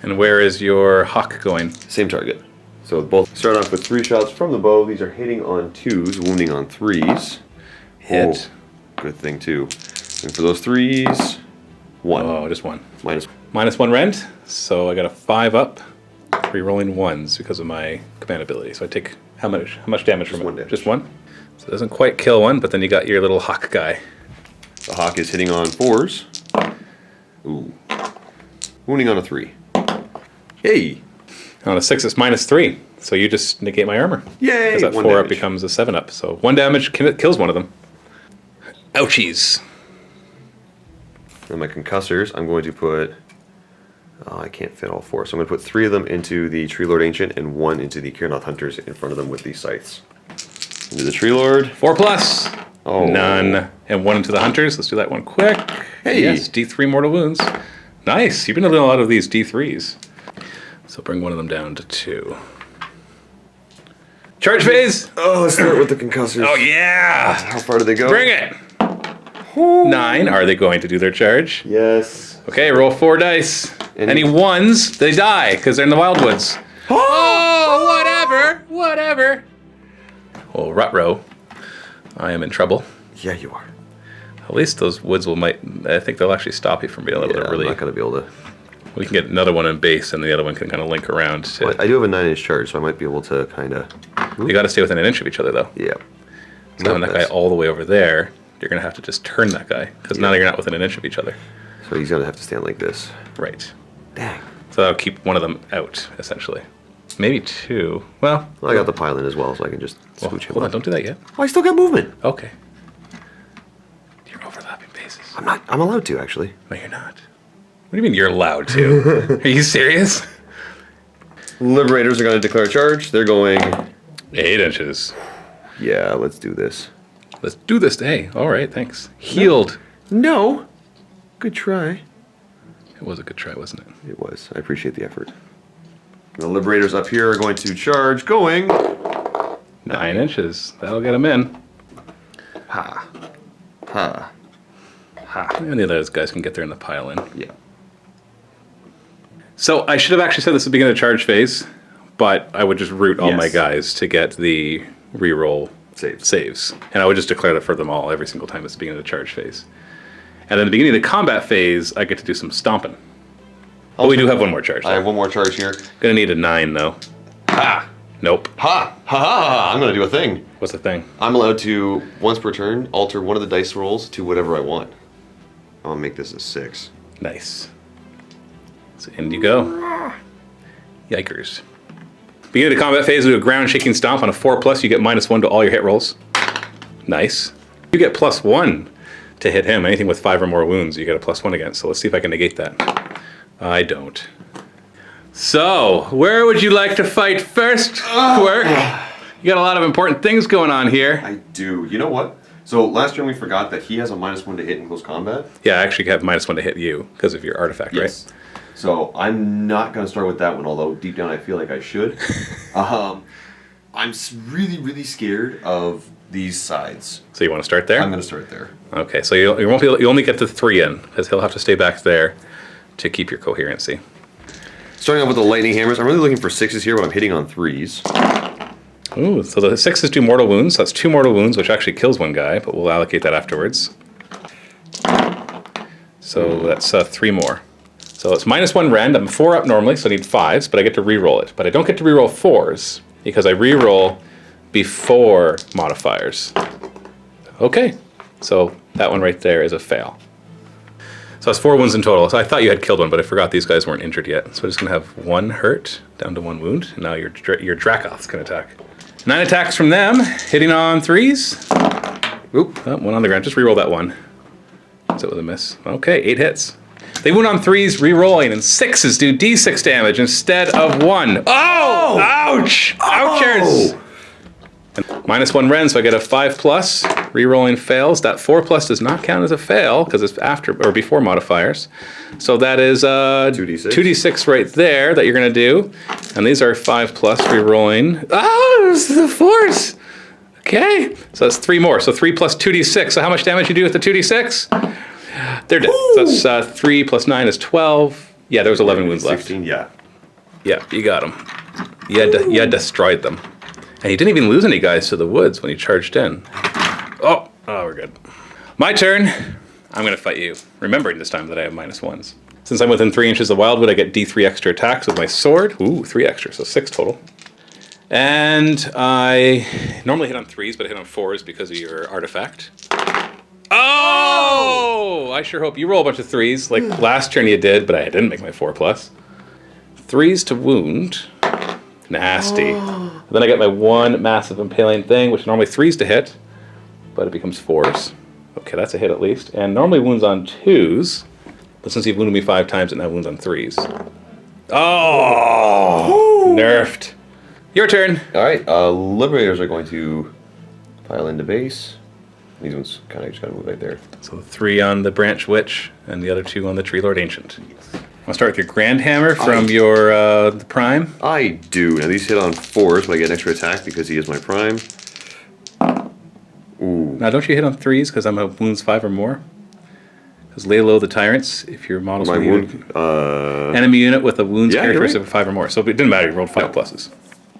And where is your Hawk going? Same target. So both start off with 3 shots from the bow. These are hitting on 2s, wounding on 3s. Hit. Oh, good thing too. And for those 3s, 1. Oh, just 1. Minus. -1 rend. So I got a 5 up. Rerolling ones because of my command ability. So I take how much damage from it? One damage. Just one? So it doesn't quite kill one, but then you got your little hawk guy. The hawk is hitting on 4s. Ooh. Wounding on a 3. Hey! On a 6, it's -3. So you just negate my armor. Yay! Because that 1 4-up damage. becomes a 7-up. So 1 damage kills one of them. Ouchies. And my concussors, I'm going to put... Oh, I can't fit all 4. So I'm going to put 3 of them into the Tree Lord Ancient and 1 into the Kirnoth Hunters in front of them with these scythes. Into the Tree Lord. 4+. Oh. None. And 1 into the Hunters. Let's do that one quick. Hey. Yes, D3 mortal wounds. Nice. You've been doing a lot of these D3s. So bring one of them down to 2. Charge phase! Oh, let's start with the concussors. Oh, yeah! How far do they go? Bring it! 9. Are they going to do their charge? Yes. Okay, roll 4 dice. Any 1s, they die, because they're in the Wildwoods. Oh, whatever. Well, Rutro, I am in trouble. Yeah, you are. At least those woods I think they'll actually stop you from being able to really... I'm not going to be able to... We can get another one in base, and the other one can kind of link around. Well, I do have a 9-inch charge, so I might be able to kind of... You got to stay within an inch of each other, though. Yeah. So having that guy all the way over there, you're going to have to just turn that guy, because now you're not within an inch of each other. So he's going to have to stand like this. Right. Dang. So that'll keep one of them out, essentially. Maybe 2. Well, I got the pile in as well, so I can just switch him hold on, up. don't do that yet. Oh, I still got movement. Okay. You're overlapping bases. I'm allowed to, actually. No, you're not. What do you mean you're allowed to? Are you serious? Liberators are going to declare a charge. They're going... 8 inches. Yeah, let's do this. Let's do this. Hey, all right, thanks. Healed. No. Good try. It was a good try, wasn't it? It was. I appreciate the effort. The Liberators up here are going to charge, going... 9 inches. That'll get them in. Ha. Ha. Ha. Any of those guys can get there in the pile in. Yeah. So I should have actually said this at the beginning of the charge phase, but I would just root all Yes. my guys to get the reroll saves. And I would just declare that for them all every single time it's the beginning of the charge phase. And then at the beginning of the combat phase, I get to do some stomping. Oh, we do have one more charge. I have one more charge here. Gonna need a 9, though. Ha! Nope. Ha! Ha ha! I'm going to do a thing. What's the thing? I'm allowed to, once per turn, alter one of the dice rolls to whatever I want. I'm going to make this a 6. Nice. So in you go. Yikers. Beginning of the combat phase, we do a ground shaking stomp. On a 4+, you get -1 to all your hit rolls. Nice. You get +1 to hit him. Anything with 5 or more wounds, you get a +1 against. So let's see if I can negate that. I don't. So, where would you like to fight first, Quirk? You got a lot of important things going on here. I do. You know what? So last turn we forgot that he has a -1 to hit in close combat. Yeah, I actually have -1 to hit you because of your artifact, right? So I'm not going to start with that one, although deep down I feel like I should. I'm really, really scared of these sides. So you want to start there? I'm going to start there. Okay, so you won't be able, you only get the 3 in because he'll have to stay back there to keep your coherency. Starting off with the lightning hammers, I'm really looking for 6s here, but I'm hitting on 3s. Ooh, so the 6s do mortal wounds. That's 2 mortal wounds, which actually kills one guy, but we'll allocate that afterwards. So that's 3 more. So it's -1 rend. I'm 4 up normally, so I need 5s, but I get to reroll it. But I don't get to reroll 4s because I reroll before modifiers. Okay, so that one right there is a fail. So that's 4 wounds in total. So I thought you had killed one, but I forgot these guys weren't injured yet. So we're just gonna have 1 hurt down to 1 wound. And now your Dracoths can attack. 9 attacks from them, hitting on 3s. Oop, oh, 1 on the ground. Just reroll that 1. Is that with a miss? Okay, 8 hits. They wound on 3s, re-rolling, and 6s do d6 damage instead of 1. Oh! Ouch! Ouchers! And -1 rend, so I get a 5+. Re-rolling fails. That 4+ does not count as a fail because it's after or before modifiers. So that is 2d6. 2d6 right there that you're going to do. And these are 5+ re-rolling. Oh, this is a force! Okay, so that's 3 more. So 3 + 2d6. So how much damage you do with the 2d6? They're dead. So that's 3 + 9 is 12. Yeah, there was 11 wounds 16, left. yeah. Yeah, you got them. You had destroyed them. And he didn't even lose any guys to the woods when he charged in. Oh, we're good. My turn. I'm going to fight you, remembering this time that I have -1s. Since I'm within 3 inches of Wildwood, I get D3 extra attacks with my sword. Ooh, 3 extra, so 6 total. And I normally hit on 3s, but I hit on 4s because of your artifact. Oh! I sure hope you roll a bunch of 3s, like last turn you did, but I didn't make my 4+. 3s to wound. Nasty. Then I get my 1 massive impaling thing, which normally 3s to hit, but it becomes 4s. Okay, that's a hit at least. And normally wounds on 2s, but since you've wounded me 5 times, it now wounds on 3s. Oh! Nerfed. Your turn. All right, Liberators are going to pile into base. These ones kind of just got to move right there. So 3 on the Branch Witch, and the other 2 on the Tree Lord Ancient. I'll start with your Grand Hammer from your the Prime. I do. Now these hit on 4s, but I get an extra attack because he is my Prime. Ooh. Now don't you hit on 3s because I'm a wounds 5 or more? Because lay low the tyrants if your model's My wound. enemy unit with a wounds Yeah, characteristic right. of 5 or more. So it didn't matter, you rolled 5 pluses.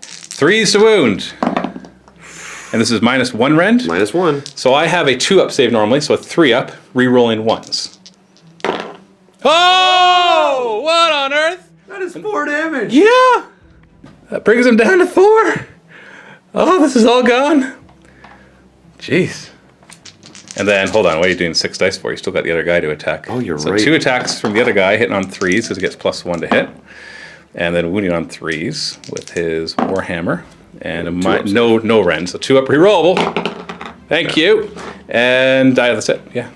3s to wound. And this is -1 rend. -1. So I have a 2-up save normally, so a 3-up, re-rolling 1s. Oh! What on earth? That is 4 damage. Yeah! That brings him down to 4. Oh, this is all gone. Jeez. And then, hold on, what are you doing 6 dice for? You still got the other guy to attack. Oh, you're so right. 2 attacks from the other guy, hitting on 3s, because he gets +1 to hit. And then wounding on 3s with his Warhammer. And no rend, so 2-up rerollable. Thank you. And that's it, yeah.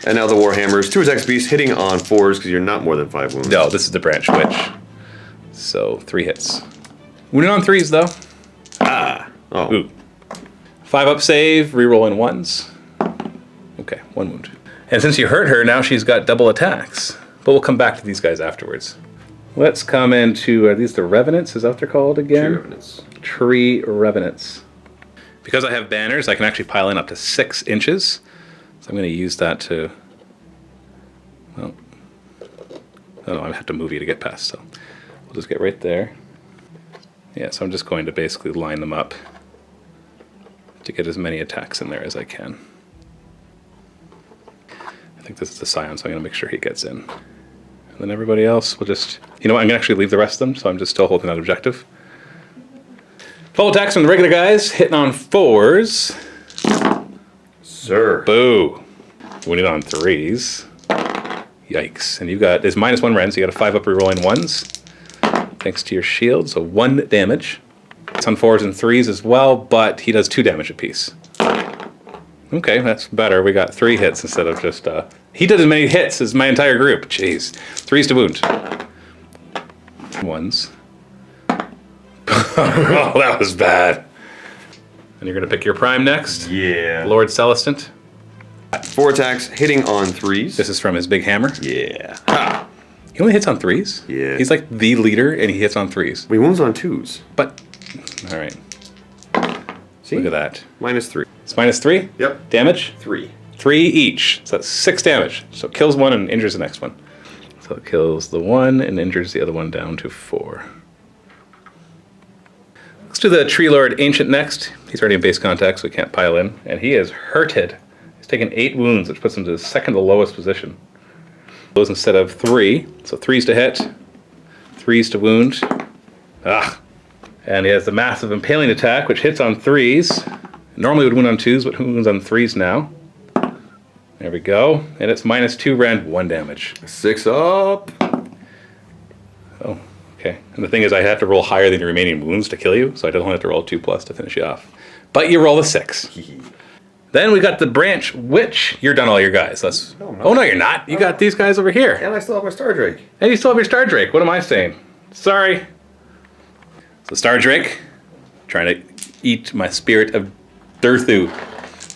And now the Warhammers, 2 attacks beast, hitting on 4s because you're not more than 5 wounds. No, this is the Branch Witch. So 3 hits. Wounding on 3s, though. Oh. Ooh. 5-up save, re-rolling 1s. Okay, 1 wound. And since you hurt her, now she's got double attacks. But we'll come back to these guys afterwards. Let's come into, are these the Revenants? Is that what they're called again? Tree Revenants. Tree Revenants. Because I have banners, I can actually pile in up to 6 inches. So I'm going to use that to, well, oh, I have to move you to get past, so we'll just get right there. Yeah, so I'm just going to basically line them up to get as many attacks in there as I can. I think this is the Scion, so I'm going to make sure he gets in. And then everybody else will just, you know what, I'm going to actually leave the rest of them, so I'm just still holding that objective. 12 attacks from the regular guys, hitting on 4s. Sir. Boo. Winning on 3s. Yikes. And you got, there's -1 rend, so you got a 5-up rerolling 1s. Thanks to your shield, so 1 damage. It's on 4s and 3s as well, but he does 2 damage apiece. Okay, that's better. We got 3 hits instead of just, he did as many hits as my entire group. Jeez. 3s to wound. 1s. Oh, that was bad. And you're going to pick your Prime next? Yeah. Lord Celestant. 4 attacks, hitting on 3s. This is from his big hammer. Yeah. He only hits on 3s? Yeah. He's like the leader, and he hits on 3s. We wounds on 2s. But, all right. See? Look at that. -3. It's -3? Yep. Damage? 3. 3 each. So that's 6 damage. So it kills 1 and injures the next one. So it kills the 1 and injures the other one down to 4. Let's do the Tree Lord Ancient next. He's already in base contact, so we can't pile in. And he is hurted. He's taken 8 wounds, which puts him to the second to lowest position. Those instead of 3. So 3s to hit, 3s to wound. Ah. And he has the massive impaling attack, which hits on 3s. Normally would wound on 2s, but wounds on 3s now. There we go. And it's -2 rend, 1 damage. 6 up. Oh, okay. And the thing is, I have to roll higher than your remaining wounds to kill you, so I don't have to roll 2+ to finish you off. But you roll a 6. Then we got the Branch Witch. You're done all your guys. Let's. Oh no, you're not. You got these guys over here. And I still have my Star Drake. And you still have your Star Drake. What am I saying? Sorry. So Star Drake, trying to eat my Spirit of Durthu.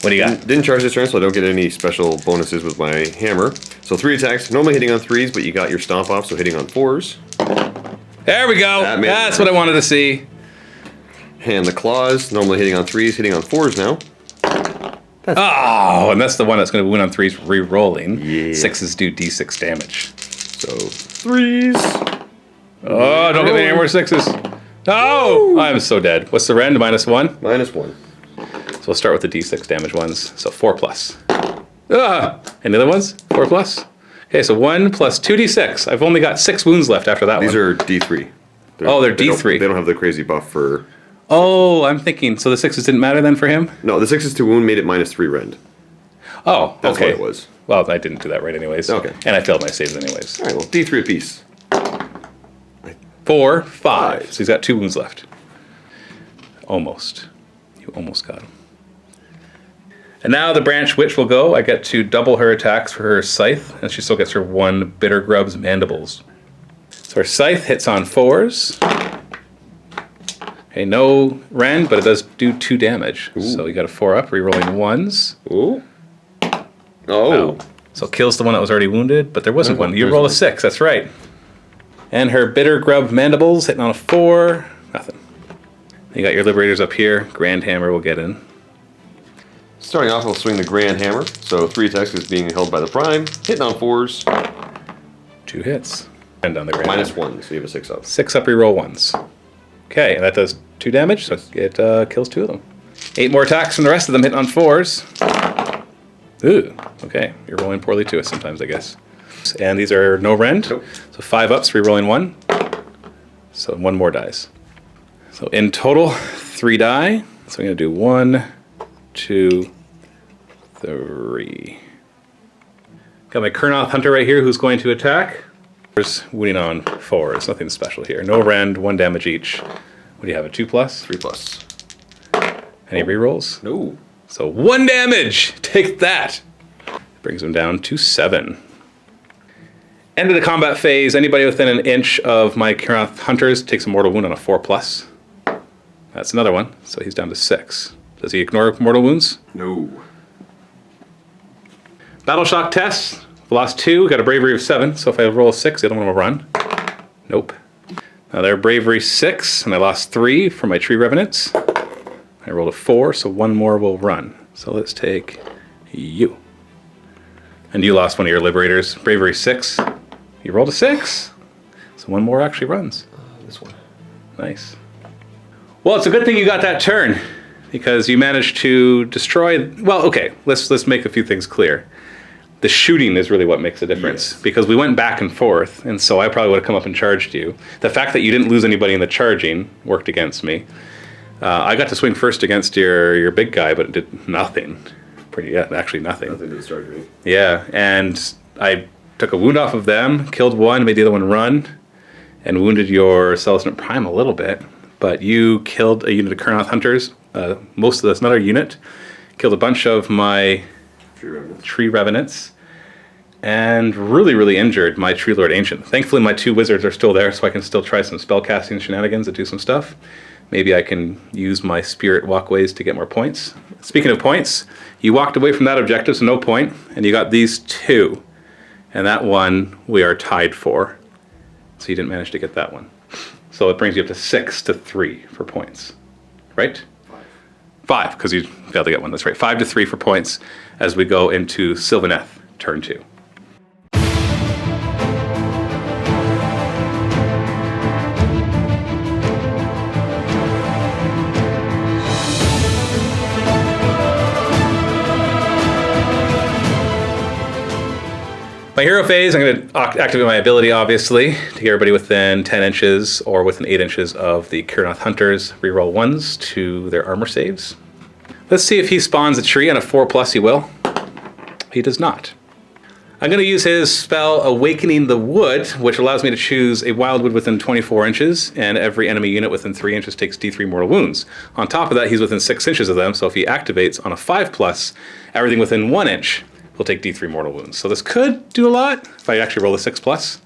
What do you got? Didn't charge this turn, so I don't get any special bonuses with my hammer. So 3 attacks, normally hitting on 3s, but you got your stomp off, so hitting on 4s. There we go. That's what I wanted to see. And the claws, normally hitting on 3s, hitting on 4s now. Oh, and that's the one that's going to win on 3s re-rolling. Yeah. 6s do d6 damage. So 3s. Oh, don't get me any more 6s. No! I'm so dead. What's the rend? -1? -1. So we'll start with the d6 damage ones. So 4+. Ah! And the other ones? 4+? Okay, so 1 plus 2d6. I've only got 6 wounds left after that These one. are D3. They're They D3. don't have the crazy buff for... Oh, I'm thinking, so the 6s didn't matter then for him? No, the 6s to wound made it -3 rend. Oh, That's okay. what it was. Well, I didn't do that right anyways. Okay. And I failed my saves anyways. All right, well, D3 apiece. 4, 5. So he's got 2 wounds left. Almost. You almost got him. And now the Branch Witch will go. I get to double her attacks for her Scythe, and she still gets her 1 Bitter Grub's Mandibles. So her Scythe hits on 4s. Okay, no rend, but it does do 2 damage. Ooh. So you got a 4 up, rerolling 1s. Ooh. Oh. So it kills the one that was already wounded, but there wasn't one. You roll a 6, that's right. And her Bitter Grub Mandibles hitting on a 4. Nothing. You got your Liberators up here. Grand Hammer will get in. Starting off, we'll swing the Grand Hammer. So 3 attacks is being held by the Prime. Hitting on 4s. 2 hits. And on the Grand Hammer. -1, so you have a 6 up. 6 up, reroll 1s. Okay, and that does 2 damage, so it kills 2 of them. 8 more attacks from the rest of them hitting on 4s. Ooh, okay. You're rolling poorly too sometimes, I guess. And these are no rend. Nope. So 5 ups, rerolling 1. So 1 more dies. So in total, 3 die. So I'm going to do 1, 2, 3. Got my Kurnoth Hunter right here who's going to attack. There's wounding on 4s. Nothing special here. No rend, 1 damage each. What do you have, a 2+? 3+. Any rerolls? No. So 1 damage! Take that! Brings him down to 7. End of the combat phase. Anybody within an inch of my Kurnoth Hunters takes a mortal wound on a 4+. That's another one. So he's down to 6. Does he ignore mortal wounds? No. Battle Shock test. Lost 2, got a Bravery of 7. So if I roll a 6, the other one will run. Nope. Now they're Bravery 6, and I lost 3 for my Tree Revenants. I rolled a 4, so 1 more will run. So let's take you. And you lost one of your Liberators. Bravery 6. You rolled a 6. So 1 more actually runs. This one. Nice. Well, it's a good thing you got that turn, because you managed to destroy... Well, okay, let's make a few things clear. The shooting is really what makes a difference, yes. Because we went back and forth, and so I probably would have come up and charged you. The fact that you didn't lose anybody in the charging worked against me. I got to swing first against your big guy, but it did nothing. Actually nothing. Nothing to start me. Yeah, and I took a wound off of them, killed one, made the other one run, and wounded your Celestinate Prime a little bit. But you killed a unit of Kurnoth Hunters, most of this, another unit, killed a bunch of my Tree Revenants, and really injured my Tree Lord Ancient. Thankfully, my 2 wizards are still there, so I can still try some spellcasting shenanigans and do some stuff. Maybe I can use my Spirit Walkways to get more points. Speaking of points, you walked away from that objective, so no point, and you got these 2. And that one we are tied for. So you didn't manage to get that one. So it brings you up to 6 to 3 for points. Right? 5, because you failed to get one. That's right. 5 to 3 for points as we go into Sylvaneth, turn 2. My hero phase, I'm going to activate my ability, obviously, to get everybody within 10 inches or within 8 inches of the Kurnoth Hunters. Reroll 1s to their armor saves. Let's see if he spawns a tree on a 4+, he will. He does not. I'm going to use his spell Awakening the Wood, which allows me to choose a Wildwood within 24 inches, and every enemy unit within 3 inches takes D3 mortal wounds. On top of that, he's within 6 inches of them, so if he activates on a 5+, everything within 1 inch will take D3 mortal wounds. So this could do a lot if I actually roll a 6+,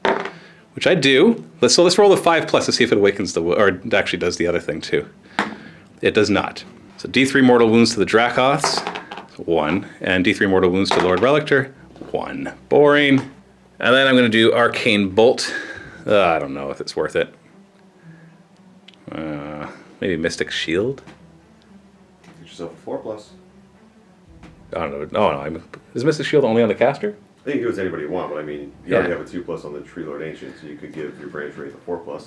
which I do. Let's roll a 5+ to see if it awakens the wood, or it actually does the other thing too. It does not. So D3 mortal wounds to the Dracoths, 1, and D3 mortal wounds to Lord Relictor, 1. Boring. And then I'm going to do Arcane Bolt. I don't know if it's worth it. Maybe Mystic Shield. Get yourself a 4+. I don't know. Oh, no. Is Mystic Shield only on the caster? I think it was anybody you want, but I mean, you already have a 2+ on the Tree Lord Ancient, so you could give your Branch Wraith a 4+.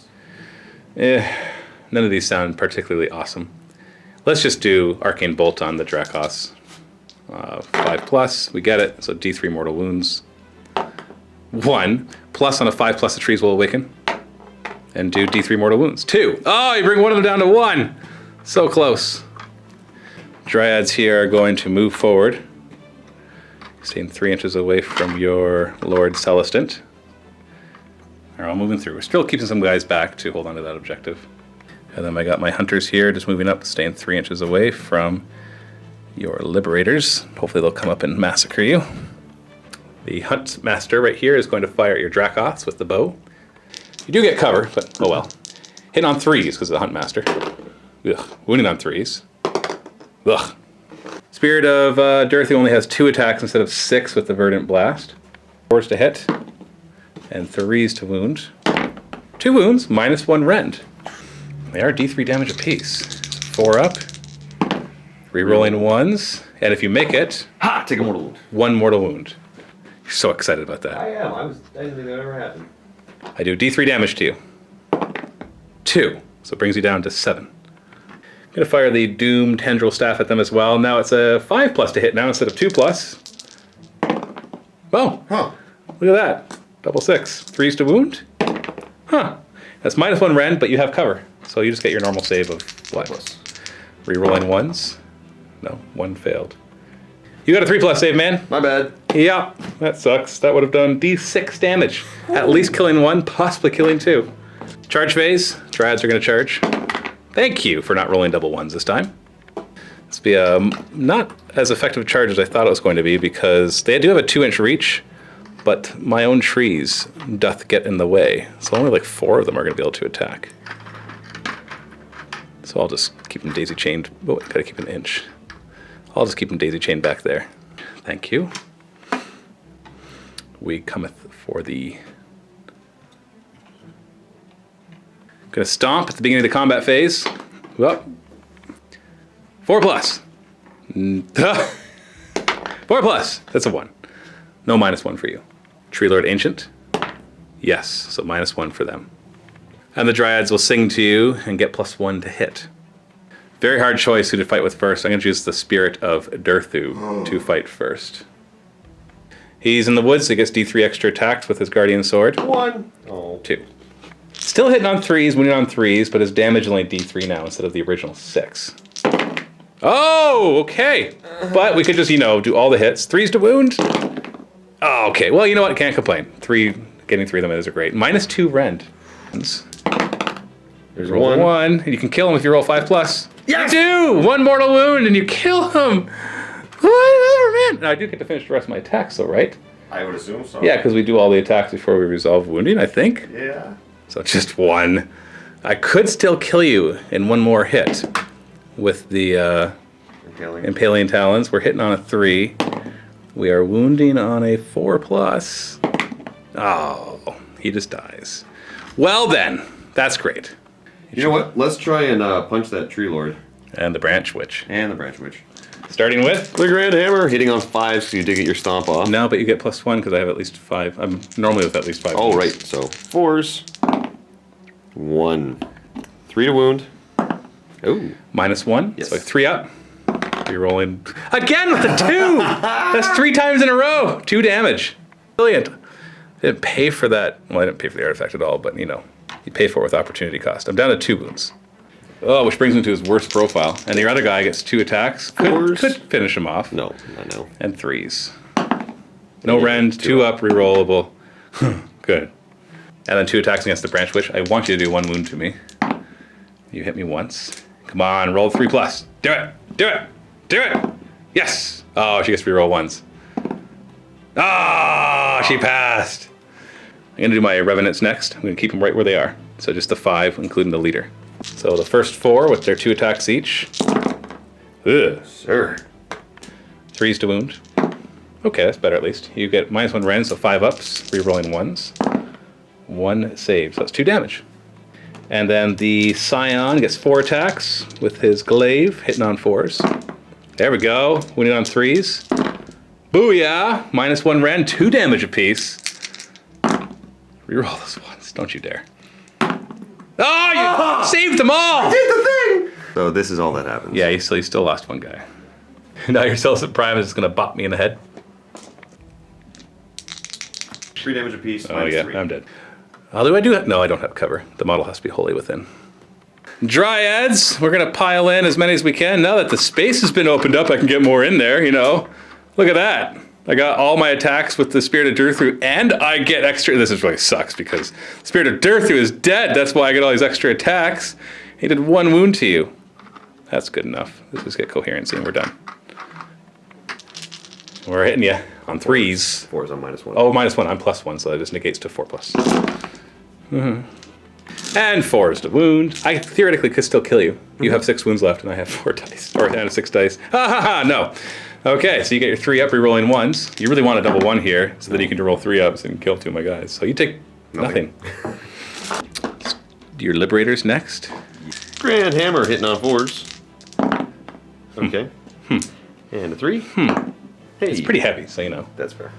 None of these sound particularly awesome. Let's just do Arcane Bolt on the Dracoths. 5+, we get it. So D3 mortal wounds. 1, plus on a 5+, the trees will awaken. And do D3 mortal wounds. 2. Oh, you bring one of them down to 1. So close. Dryads here are going to move forward. Staying 3 inches away from your Lord Celestant. They're all moving through. We're still keeping some guys back to hold on to that objective. And then I got my hunters here just moving up, staying 3 inches away from your Liberators. Hopefully they'll come up and massacre you. The Hunt Master right here is going to fire at your Dracoths with the bow. You do get cover, but oh well. Hitting on 3s because of the Hunt Master. Ugh. Wounding on 3s. Ugh. Spirit of Durthu only has 2 attacks instead of 6 with the Verdant Blast. 4s to hit, and 3s to wound. 2 wounds, -1 rend. They are D3 damage apiece. 4 up, rerolling 1s, and if you make it, Ha! Take a mortal wound. 1 mortal wound. You're so excited about that. I am. I didn't think that ever happened. I do D3 damage to you. 2, so it brings you down to 7. I'm going to fire the Doom Tendril Staff at them as well. Now it's a 5+ to hit now instead of 2+. Oh, Huh. look at that. Double 6. 3s to wound? Huh. That's -1 rend, but you have cover. So you just get your normal save of what? Rerolling 1s? No, 1 failed. You got a 3+ save, man. My bad. Yeah, that sucks. That would have done D6 damage. At least killing 1, possibly killing 2. Charge phase. Dryads are going to charge. Thank you for not rolling double 1s this time. This will be a not as effective charge as I thought it was going to be because they do have a 2-inch reach, but my own trees doth get in the way. So only like 4 of them are going to be able to attack. So I'll just keep them daisy chained. Oh, I gotta keep an inch. I'll just keep them daisy chained back there. Thank you. We cometh for the... Gonna stomp at the beginning of the combat phase. Well, 4+. 4+. That's a 1. No -1 for you. Tree Lord Ancient. Yes, so -1 for them. And the Dryads will sing to you and get +1 to hit. Very hard choice who to fight with first. I'm going to choose the Spirit of Durthu to fight first. He's in the woods, so he gets D3 extra attacks with his Guardian Sword. 1. Oh. 2. Still hitting on 3s, winning on 3s, but his damage is only D3 now instead of the original 6. Oh, okay. But we could just, do all the hits. 3s to wound. Oh, okay. Well, you know what? Can't complain. Getting 3 of them is a great. -2 rend. There's roll 1. And you can kill him if you roll 5+. Yes! You do! 1 mortal wound and you kill him! Whatever, man! Now, I do get to finish the rest of my attacks, though, right? I would assume so. Yeah, because we do all the attacks before we resolve wounding, I think. Yeah. So just 1. I could still kill you in 1 more hit with the Impaling Talons. We're hitting on a 3. We are wounding on a 4+. Oh, he just dies. Well then, that's great. You know what? Let's try and punch that Tree Lord. And the Branch Witch. And the Branch Witch. Starting with? The Grand Hammer, hitting on 5s so you did get your stomp off. No, but you get +1 because I have at least 5. I'm normally with at least 5. Oh, right. So 4s. 1. 3 to wound. Oh. -1. Yes. So 3 up. You're rolling again with the 2. That's 3 times in a row. 2 damage. Brilliant. I didn't pay for that. Well, I didn't pay for the artifact at all, but you pay for it with opportunity cost. I'm down to 2 wounds. Oh, which brings him to his worst profile. And the other guy gets 2 attacks. Could finish him off. No, not now. And 3s. No rend, 2 up, rerollable. Good. And then 2 attacks against the Branch Witch. I want you to do 1 wound to me. You hit me once. Come on, roll 3+. Do it! Do it! Do it! Yes! Oh, she gets to reroll 1s. Ah, she passed. I'm going to do my Revenants next. I'm going to keep them right where they are. So just the 5, including the leader. So the first 4 with their 2 attacks each. Ugh. Sir. 3s to wound. Okay, that's better at least. You get -1 rend, so 5 ups, rerolling 1s. 1 save, so that's 2 damage. And then the Scion gets 4 attacks with his Glaive, hitting on 4s. There we go, winning on 3s. Booyah! -1 rend, 2 damage apiece. Reroll those 1s, don't you dare. Oh, you saved them all! I did the thing! So this is all that happens. Yeah, you still lost 1 guy. Now your Celestant Prime is just going to bop me in the head. 3 damage apiece. Oh minus yeah, 3. I'm dead. Although I do have, no, I don't have cover. The model has to be wholly within. Dryads, we're gonna pile in as many as we can. Now that the space has been opened up, I can get more in there, you know. Look at that. I got all my attacks with the Spirit of Durthu, and I get extra, this is really sucks because Spirit of Durthu is dead. That's why I get all these extra attacks. He did 1 wound to you. That's good enough. Let's just get coherency and we're done. We're hitting you on 3s. 4s on -1. Oh, -1. I'm +1, so that just negates to 4+. And 4 is to wound. I theoretically could still kill you. You have 6 wounds left, and I have 4 dice. Or I have 6 dice. Ha ha ha, no. Okay, so you get your 3 up, re-rolling 1s. You really want a double 1 here, so that you can roll 3 ups and kill 2 of my guys. So you take nothing. Your Liberators next. Grand Hammer hitting on 4s. Okay. And a 3. Hey. It's pretty heavy, so you know. That's fair.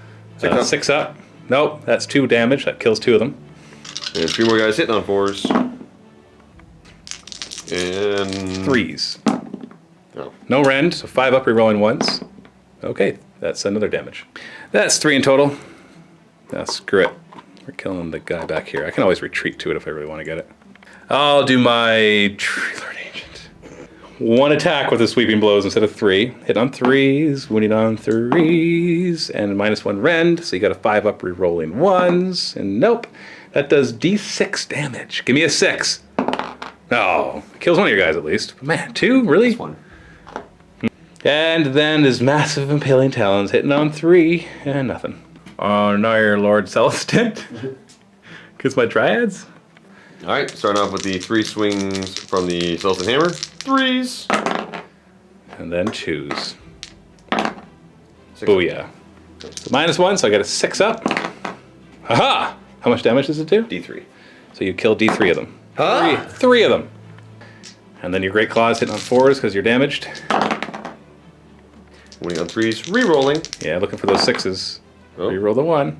6 up. Nope, that's 2 damage. That kills 2 of them. And 3 more guys hitting on 4s. And 3s. Oh. No rend, so 5 up, re-rolling 1s. Okay, that's another damage. That's 3 in total. Now screw it. We're killing the guy back here. I can always retreat to it if I really want to get it. I'll do my Tree Lord Agent. 1 attack with the sweeping blows instead of 3. Hit on 3s, wounding on 3s, and -1 rend, so you got a 5 up, re-rolling 1s, and nope. That does D6 damage. Give me a 6. Oh, kills one of your guys at least. But man, 2? Really? 1. And then there's massive impaling talons hitting on 3 and nothing. Oh, no, your Lord Celestin. Kiss my Dryads. All right, starting off with the 3 swings from the Celestin Hammer. 3s. And then 2s. 6. Booyah. So -1, so I get a 6 up. Haha! How much damage does it do? D3. So you kill D3 of them. Huh? 3 of them. And then your Great Claws hitting on 4s because you're damaged. Winning on 3s, re-rolling. Yeah, looking for those 6s. Oh. Reroll the 1.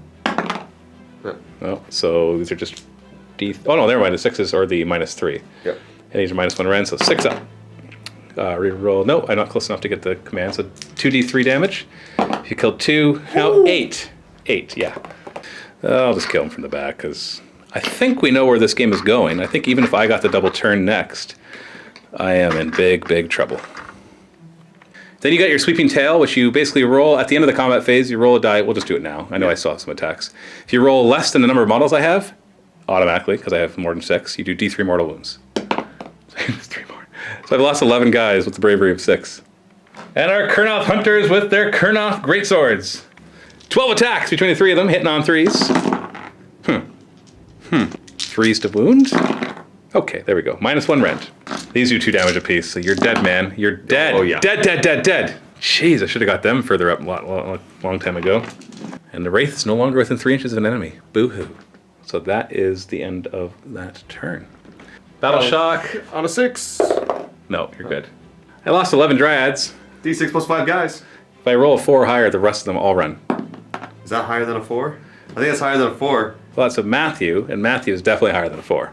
Yep. Oh, so these are just D. Oh no, never mind. The 6s are the -3. Yep. And these are -1 rend, so 6 up. Reroll. No, I'm not close enough to get the command. So 2d3 damage. If you killed 2, no, 8. 8, yeah. I'll just kill him from the back because I think we know where this game is going. I think even if I got the double turn next, I am in big, big trouble. Then you got your sweeping tail, which you basically roll at the end of the combat phase. You roll a die. We'll just do it now. I know I still have some attacks. If you roll less than the number of models I have, automatically, because I have more than 6, you do D3 mortal wounds. 3 more. So I've lost 11 guys with the bravery of 6. And our Kurnoth hunters with their Kurnoth greatswords. 12 attacks between the 3 of them, hitting on 3s. 3s to wound. Okay, there we go. -1 rend. These do 2 damage apiece, so you're dead, man. You're dead. Oh, yeah. Dead, dead, dead, dead. Jeez, I should have got them further up a long time ago. And the Wraith is no longer within 3 inches of an enemy. Boo-hoo. So that is the end of that turn. Battle Shock. On a 6. No, you're good. I lost 11 Dryads. D6 plus 5 guys. If I roll a 4 or higher, the rest of them all run. Is that higher than a 4? I think that's higher than a 4. Well, that's a Matthew, and Matthew is definitely higher than a 4.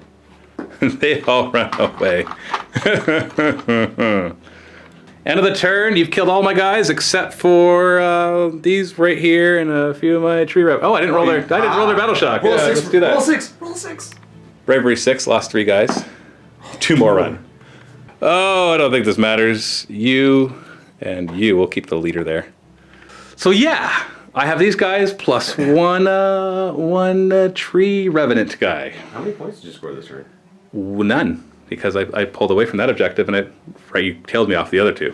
They all run away. End of the turn, you've killed all my guys except for these right here and a few of my tree rep. Oh, I didn't roll their battle shock. Roll Yeah, 6. let's do that. Roll 6. Roll 6. Bravery 6, lost 3 guys. 2 more run. Oh, I don't think this matters. You and you will keep the leader there. So yeah, I have these guys plus one tree revenant guy. How many points did you score this turn? None, because I pulled away from that objective and you tailed me off the other 2.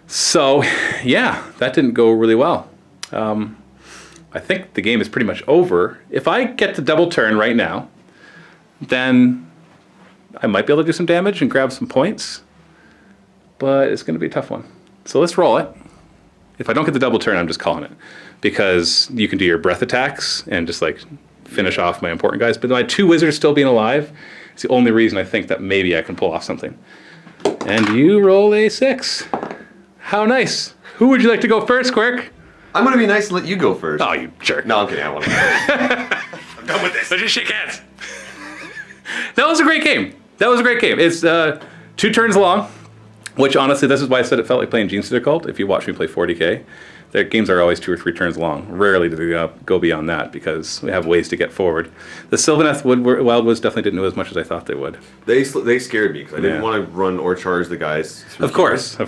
So yeah, that didn't go really well. I think the game is pretty much over. If I get the double turn right now, then I might be able to do some damage and grab some points, but it's going to be a tough one. So let's roll it. If I don't get the double turn, I'm just calling it, because you can do your breath attacks and just like finish off my important guys. But my 2 wizards still being alive is the only reason I think that maybe I can pull off something. And you roll a 6. How nice. Who would you like to go first, Quirk? I'm going to be nice and let you go first. Oh, you jerk. No, I'm kidding. I want to. I'm done with this. Let's just shake hands. That was a great game. It's 2 turns long, which honestly, this is why I said it felt like playing Gene Stealer Cult. If you watch me play 40K, Their games are always 2 or 3 turns long. Rarely do they go beyond that because we have ways to get forward. The Sylvaneth Wildwoods definitely didn't know as much as I thought they would. They scared me because I didn't want to run or charge the guys. Of course.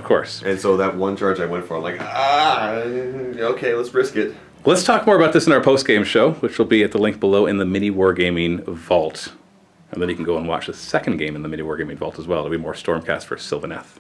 And so that one charge I went for, I'm like, okay, let's risk it. Let's talk more about this in our post-game show, which will be at the link below in the MiniWarGaming Vault. And then you can go and watch the second game in the MiniWarGaming Vault as well. It'll be more Stormcast for Sylvaneth.